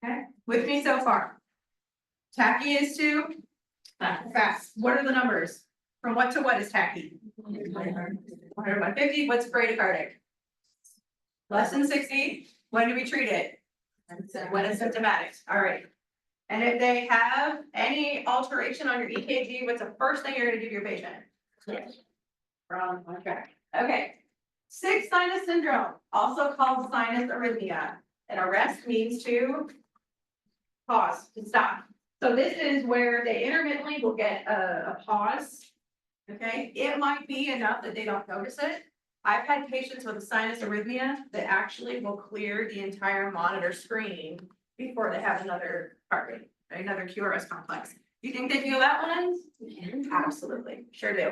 Okay, with me so far. Tachy is to fast. What are the numbers? From what to what is tachy? 150, what's bradycardic? Less than 60, when do we treat it? When it's symptomatic, all right. And if they have any alteration on your EKG, what's the first thing you're gonna give your patient? Wrong, okay. Okay. 6 sinus syndrome, also called sinus arrhythmia. An arrest means to pause, to stop. So this is where they intermittently will get a pause. Okay, it might be enough that they don't notice it. I've had patients with a sinus arrhythmia that actually will clear the entire monitor screen before they have another heart rate, another QRS complex. You think they feel that one? Absolutely, sure do.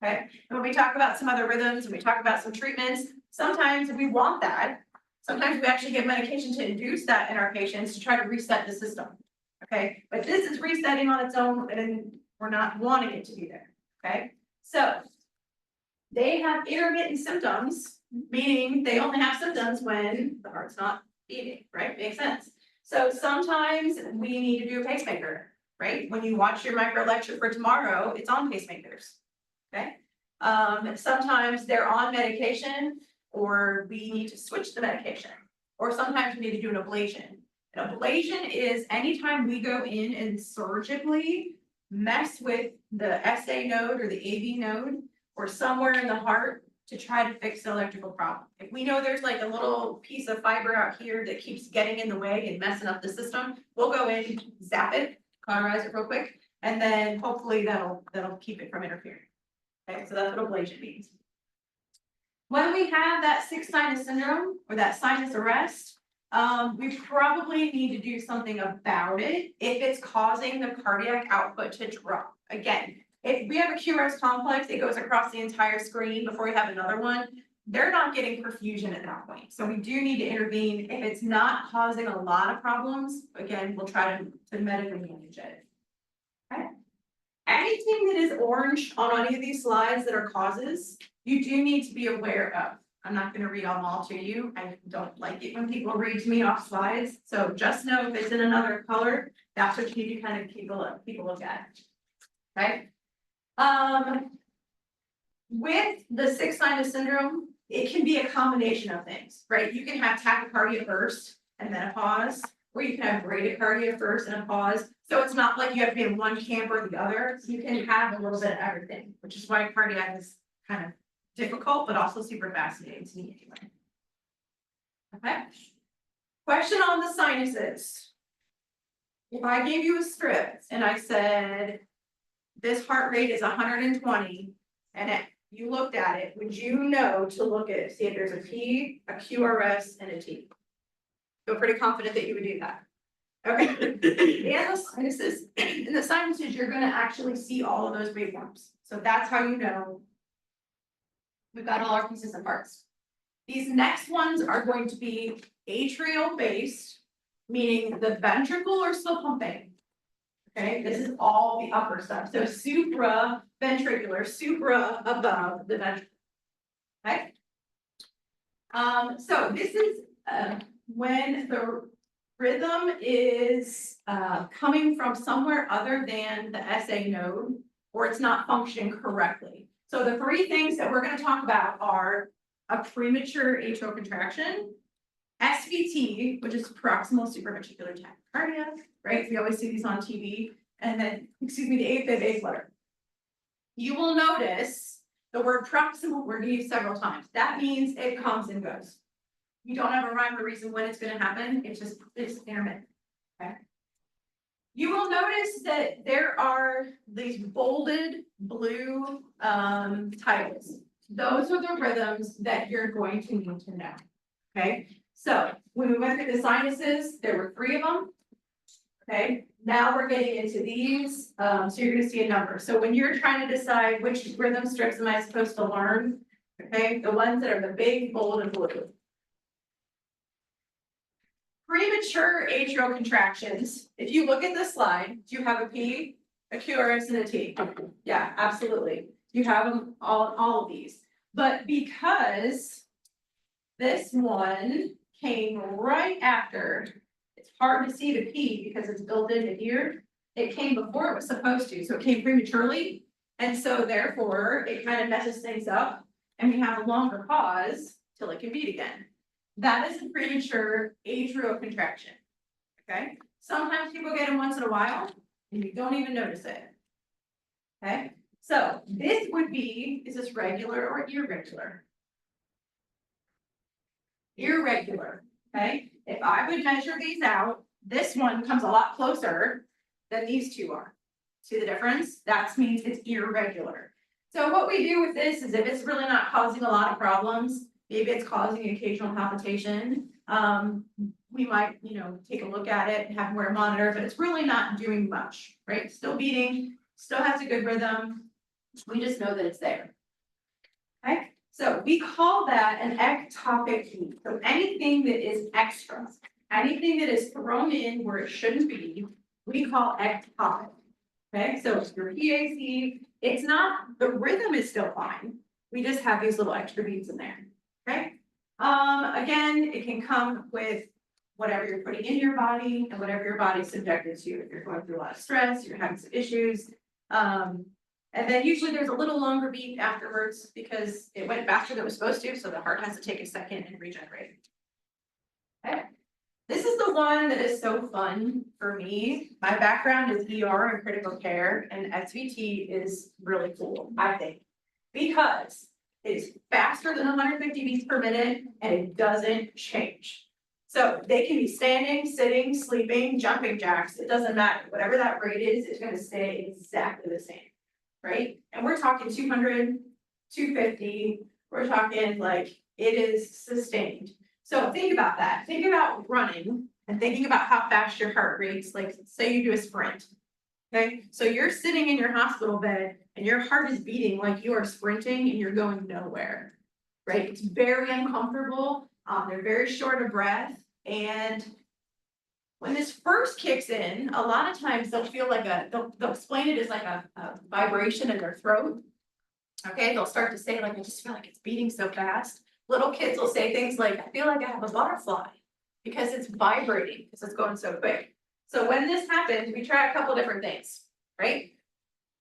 Okay, and when we talk about some other rhythms and we talk about some treatments, sometimes we want that. Sometimes we actually give medication to induce that in our patients to try to reset the system. Okay, but this is resetting on its own and we're not wanting it to be there, okay? So they have intermittent symptoms, meaning they only have symptoms when the heart's not beating, right? Makes sense. So sometimes we need to do a pacemaker, right? When you watch your micro lecture for tomorrow, it's on pacemakers, okay? Sometimes they're on medication or we need to switch the medication, or sometimes we need to do an ablation. An ablation is anytime we go in and surgically mess with the SA node or the AV node or somewhere in the heart to try to fix the electrical problem. If we know there's like a little piece of fiber out here that keeps getting in the way and messing up the system, we'll go in, zap it, cauterize it real quick, And then hopefully that'll keep it from interfering. Okay, so that's what ablation means. When we have that sick sinus syndrome or that sinus arrest, we probably need to do something about it if it's causing the cardiac output to drop. Again, if we have a QRS complex, it goes across the entire screen before we have another one. They're not getting perfusion at that point, so we do need to intervene. If it's not causing a lot of problems, again, we'll try to medically manage it. Okay. Anything that is orange on any of these slides that are causes, you do need to be aware of. I'm not gonna read them all to you. I don't like it when people read to me off slides, so just know if it's in another color, that's what you need to kind of keep a look at. Okay? With the sick sinus syndrome, it can be a combination of things, right? You can have tachycardia first and then a pause, or you can have bradycardia first and a pause. So it's not like you have to be in one camp or the other. You can have a little bit of everything, which is why cardiac is kind of difficult, but also super fascinating to me anyway. Okay. Question on the sinuses. If I gave you a script and I said, this heart rate is 120, and you looked at it, would you know to look at, see if there's a P, a QRS, and a T? Feel pretty confident that you would do that. Okay. And the sinuses, you're gonna actually see all of those waveforms. So that's how you know we've got all our pieces and parts. These next ones are going to be atrial based, meaning the ventricle are still pumping. Okay, this is all the upper stuff. So supraventricular, supra above the ventricle. Okay. So this is when the rhythm is coming from somewhere other than the SA node, or it's not functioning correctly. So the three things that we're going to talk about are a premature atrial contraction, SVT, which is proximal supraventricular tachycardia, right? We always see these on TV, and then, excuse me, the AFib A flutter. You will notice the word proximal we're going to use several times. That means it comes and goes. You don't have a rhyme or reason when it's going to happen. It's intermittent. Okay. You will notice that there are these bolded blue titles. Those are the rhythms that you're going to need to know. Okay. So when we went through the sinuses, there were 3 of them. Okay. Now we're getting into these. So you're going to see a number. So when you're trying to decide which rhythm strips am I supposed to learn, okay, the ones that are the big, bold, and blue. Premature atrial contractions. If you look at this slide, do you have a P, a QRS, and a T? Yeah, absolutely. You have them all of these. But because this one came right after, it's hard to see the P because it's built into here. It came before it was supposed to, so it came prematurely. And so therefore, it kind of messes things up, and we have a longer pause till it can beat again. That is a premature atrial contraction. Okay, sometimes people get them once in a while and you don't even notice it. Okay, so this would be, is this regular or irregular? Irregular. Okay, if I would measure these out, this one comes a lot closer than these two are. See the difference? That means it's irregular. So what we do with this is if it's really not causing a lot of problems, maybe it's causing occasional palpitation. We might, take a look at it and have them wear a monitor, but it's really not doing much, right? Still beating, still has a good rhythm. We just know that it's there. Okay, so we call that an ectopic beat. So anything that is extra, anything that is thrown in where it shouldn't be, we call ectopic. Okay, so your PAC, it's not, the rhythm is still fine. We just have these little extra beats in there. Okay, again, it can come with whatever you're putting in your body and whatever your body's subjected to. If you're going through a lot of stress, you're having some issues. And then usually there's a little longer beat afterwards because it went faster than it was supposed to, so the heart has to take a second and regenerate. Okay, this is the one that is so fun for me. My background is ER and critical care, and SVT is really cool, I think, because it's faster than 150 beats per minute and it doesn't change. So So they can be standing, sitting, sleeping, jumping jacks, it doesn't matter, whatever that rate is, it's gonna stay exactly the same. Right? And we're talking 200, 250. We're talking like, it is sustained. So think about that, think about running and thinking about how fast your heart rates, like, say you do a sprint. Okay, so you're sitting in your hospital bed and your heart is beating like you are sprinting and you're going nowhere. Right, it's very uncomfortable, they're very short of breath, and when this first kicks in, a lot of times they'll feel like they'll explain it as like a vibration in their throat. Okay, they'll start to say like, I just feel like it's beating so fast. Little kids will say things like, I feel like I have a butterfly, because it's vibrating, because it's going so quick. So when this happens, we try a couple different things, right?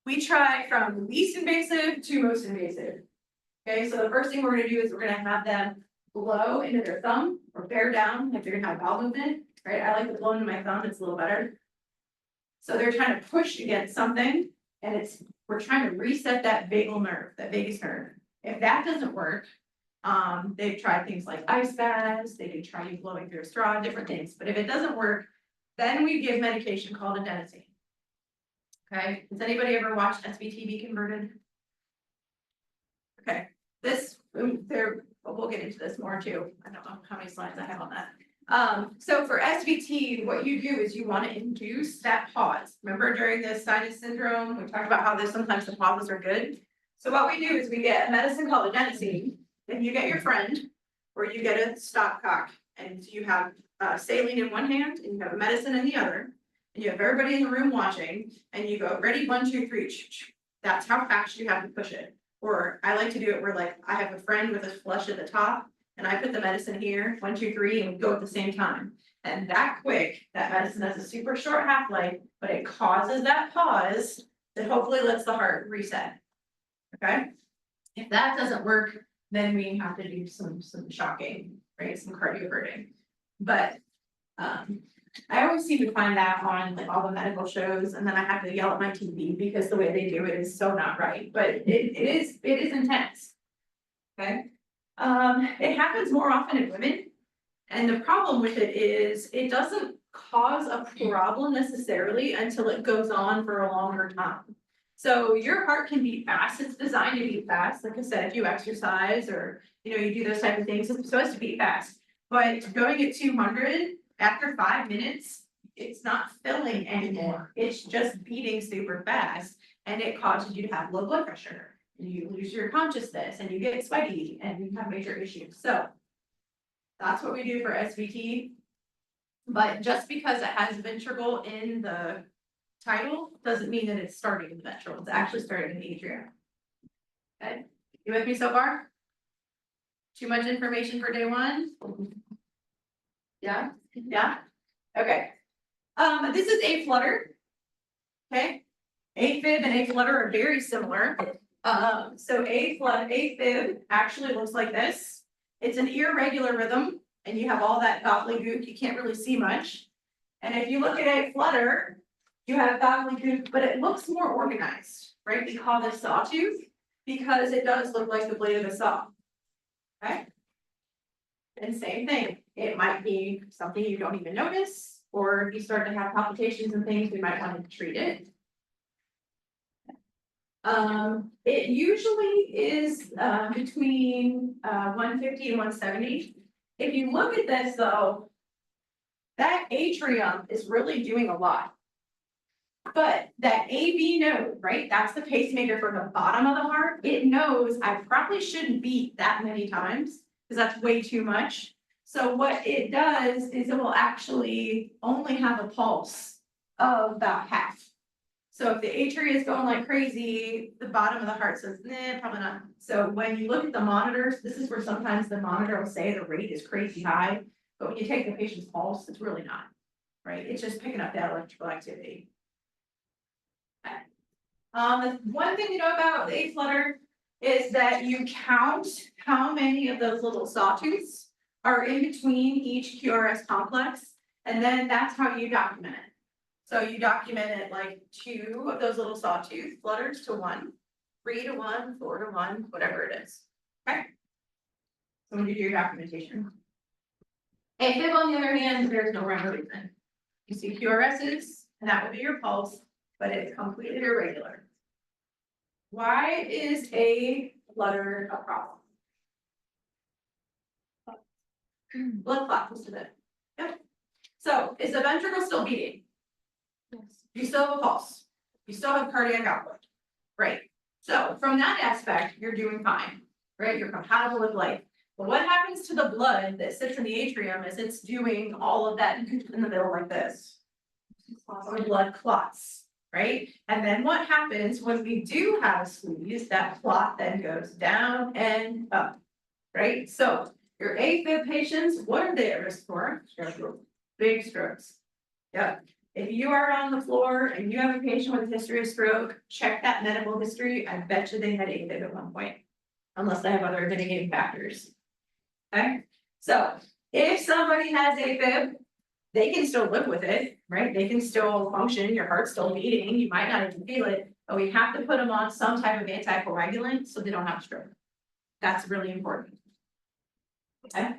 We try from least invasive to most invasive. Okay, so the first thing we're gonna do is we're gonna have them blow into their thumb or bear down, like they're gonna have bowel movement, right? I like to blow into my thumb, it's a little better. So they're trying to push against something, and we're trying to reset that vagal nerve, that vagus nerve. If that doesn't work, they've tried things like ice baths, they do try you blowing through a straw, different things, but if it doesn't work, then we give medication called adenosine. Okay, has anybody ever watched SVT be converted? Okay, we'll get into this more too. I don't know how many slides I have on that. So for SVT, what you do is you want to induce that pause. Remember during the sinus syndrome, we talked about how sometimes the pauses are good. So what we do is we get a medicine called adenosine, then you get your friend, or you get a stopcock, and you have saline in one hand and you have a medicine in the other, and you have everybody in the room watching, and you go, ready, 1, 2, 3. That's how fast you have to push it. Or I like to do it where like I have a friend with a flush at the top and I put the medicine here, 1, 2, 3, and we go at the same time. And that quick, that medicine has a super short half-life, but it causes that pause that hopefully lets the heart reset. Okay? If that doesn't work, then we have to do some shocking, right? Some cardioverting. But I always seem to find that on like all the medical shows, and then I have to yell at my TV because the way they do it is so not right, but it is intense. Okay, it happens more often in women, and the problem with it is it doesn't cause a problem necessarily until it goes on for a longer time. So your heart can beat fast, it's designed to beat fast, like I said, if you exercise or you do those type of things, it's supposed to beat fast. But going at 200, after 5 minutes, it's not filling anymore, it's just beating super fast, and it causes you to have low blood pressure, and you lose your consciousness, and you get sweaty, and you have major issues, so. That's what we do for SVT. But just because it has ventricle in the title, doesn't mean that it's starting in the ventricle, it's actually starting in the atrium. Okay, you with me so far? Too much information for day one? Yeah, okay. This is aflutter. Okay, AFib and aflutter are very similar. So AFib actually looks like this. It's an irregular rhythm, and you have all that gobbledygook, you can't really see much. And if you look at aflutter, you have gobbledygook, but it looks more organized, right? We call this sawtooth because it does look like the blade of a saw. Okay. And same thing, it might be something you don't even notice, or if you start to have complications and things, we might want to treat it. It usually is between 150 and 170. If you look at this though, that atrium is really doing a lot. But that AV node, right, that's the pacemaker for the bottom of the heart, it knows I probably shouldn't beat that many times, because that's way too much. So what it does is it will actually only have a pulse of about half. So if the atria is going like crazy, the bottom of the heart says, nah, probably not. So when you look at the monitors, this is where sometimes the monitor will say the rate is crazy high, but when you take the patient's pulse, it's really not, right? It's just picking up that electrical activity. Okay. The one thing to know about the aflutter is that you count how many of those little sawtooths are in between each QRS complex, and then that's how you document it. So you document it like 2 of those little sawtooth flutters to 1, 3 to 1, 4 to 1, whatever it is. Okay. So when you do your documentation. AFib on the other hand, there's no rhyme or reason. You see QRSs, and that would be your pulse, but it's completely irregular. Why is a flutter a problem? Blood clot most of it. Yep. So is the ventricle still beating? Yes. You still have a pulse. You still have cardiac output. Great. So from that aspect, you're doing fine, right? You're compatible with life. But what happens to the blood that sits in the atrium as it's doing all of that in the middle like this? The blood clots, right? And then what happens when we do have a squeeze, that clot then goes down and up, right? So your AFib patients, what are they at risk for? Big strokes. Yep. If you are on the floor and you have a patient with a history of stroke, check that medical history. I bet you they had AFib at one point. Unless they have other mitigating factors. Okay, so if somebody has AFib, they can still live with it, right? They can still function, your heart's still beating, you might not even feel it, but we have to put them on some type of anticoagulant so they don't have a stroke. That's really important. Okay.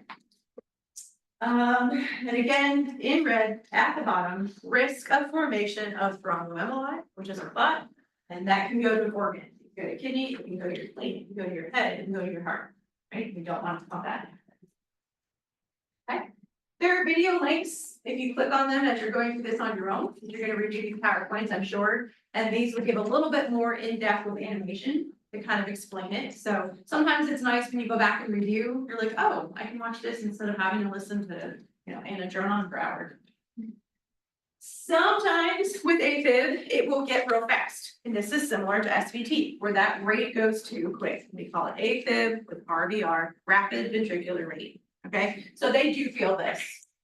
And again, in red at the bottom, risk of formation of thromboemboli, which is a clot, and that can go to an organ. It can go to kidney, it can go to your spleen, it can go to your head, it can go to your heart, right? We don't want to pump that. Okay, there are video links, if you click on them as you're going through this on your own, you're gonna review these PowerPoints, I'm sure. And these would give a little bit more in-depth with animation to kind of explain it. So sometimes it's nice when you go back and review, you're like, oh, I can watch this instead of having to listen to, Anna drone on for hours. Sometimes with AFib, it will get real fast. And this is similar to SVT, where that rate goes too quick. We call it AFib with RVR, rapid ventricular rate. Okay, so they do feel this.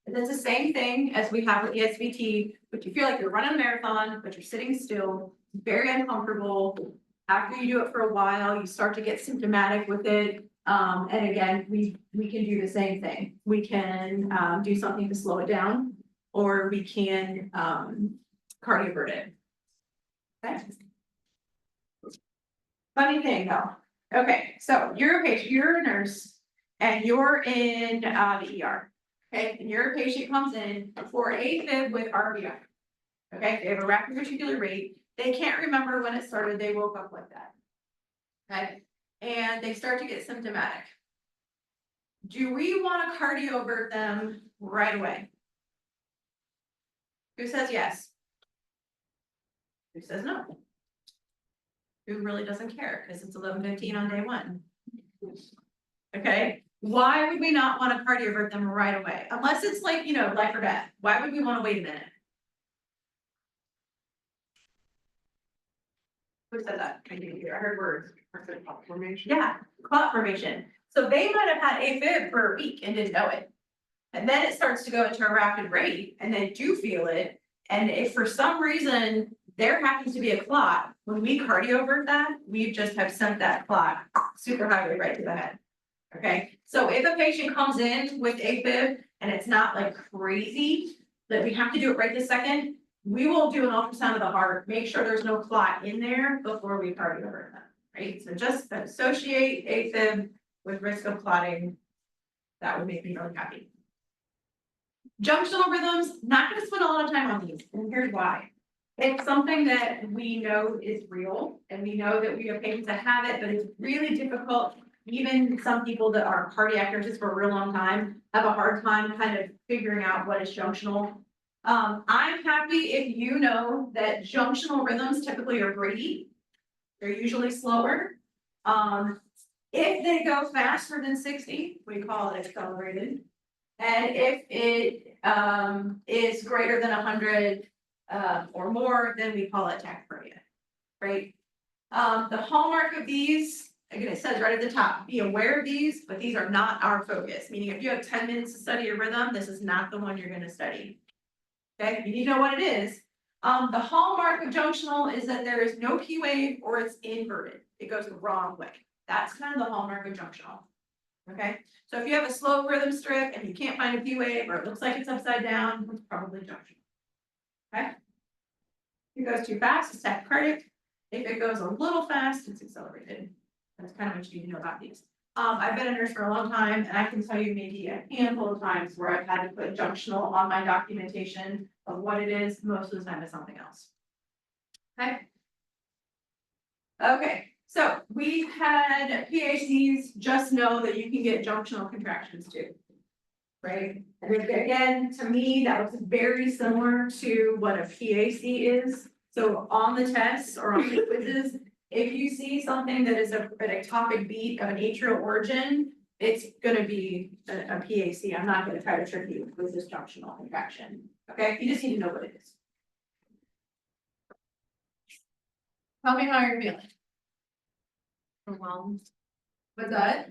And it's the same thing as we have with the SVT, but you feel like you're running a marathon, but you're sitting still, very uncomfortable. After you do it for a while, you start to get symptomatic with it. And again, we can do the same thing. We can do something to slow it down, or we can cardiovert it. Okay. Funny thing though. Okay, so you're a patient, you're a nurse, and you're in the ER. Okay, and your patient comes in for AFib with RVR. Okay, they have a rapid ventricular rate. They can't remember when it started. They woke up like that. Okay, and they start to get symptomatic. Do we want to cardiovert them right away? Who says yes? Who says no? Who really doesn't care because it's 11:15 on day one? Okay, why would we not want to cardiovert them right away? Unless it's like, life or death. Why would we want to wait a minute? Who said that? I heard words. Formation. Yeah, clot formation. So they might have had AFib for a week and didn't know it. And then it starts to go into a rapid rate and they do feel it. And if for some reason there happens to be a clot, when we cardiovert that, we just have sent that clot super highway right to the head. Okay, so if a patient comes in with AFib and it's not like crazy, that we have to do it right this second, we will do an ultrasound of the heart, make sure there's no clot in there before we cardiovert them, right? So just associate AFib with risk of clotting. That would make me really happy. Junctional rhythms, not gonna spend a lot of time on these, and here's why. It's something that we know is real, and we know that we have patients that have it, but it's really difficult. Even some people that are cardiac nurses for a real long time have a hard time kind of figuring out what is junctional. I'm happy if you know that junctional rhythms typically are Brady. They're usually slower. If they go faster than 60, we call it accelerated. And if it is greater than 100 or more, then we call it tachycardia, right? The hallmark of these, again, it says right at the top, be aware of these, but these are not our focus. Meaning if you have 10 minutes to study a rhythm, this is not the one you're gonna study. Okay, you need to know what it is. The hallmark of junctional is that there is no P wave or it's inverted. It goes the wrong way. That's kind of the hallmark of junctional. Okay, so if you have a slow rhythm strip and you can't find a P wave or it looks like it's upside down, it's probably junctional. Okay, if it goes too fast, it's tachycardic. If it goes a little fast, it's accelerated. That's kind of what you need to know about these. I've been a nurse for a long time, and I can tell you maybe a handful of times where I've had to put junctional on my documentation of what it is, most of the time it's something else. Okay. Okay, so we've had PACs, just know that you can get junctional contractions too. Right, and again, to me, that looks very similar to what a PAC is. So on the tests or on the quizzes, if you see something that is an ectopic beat of an atrial origin, it's gonna be a PAC. I'm not gonna try to trick you with this junctional contraction. Okay, you just need to know what it is. Tell me how you're feeling. Overwhelmed. What's that?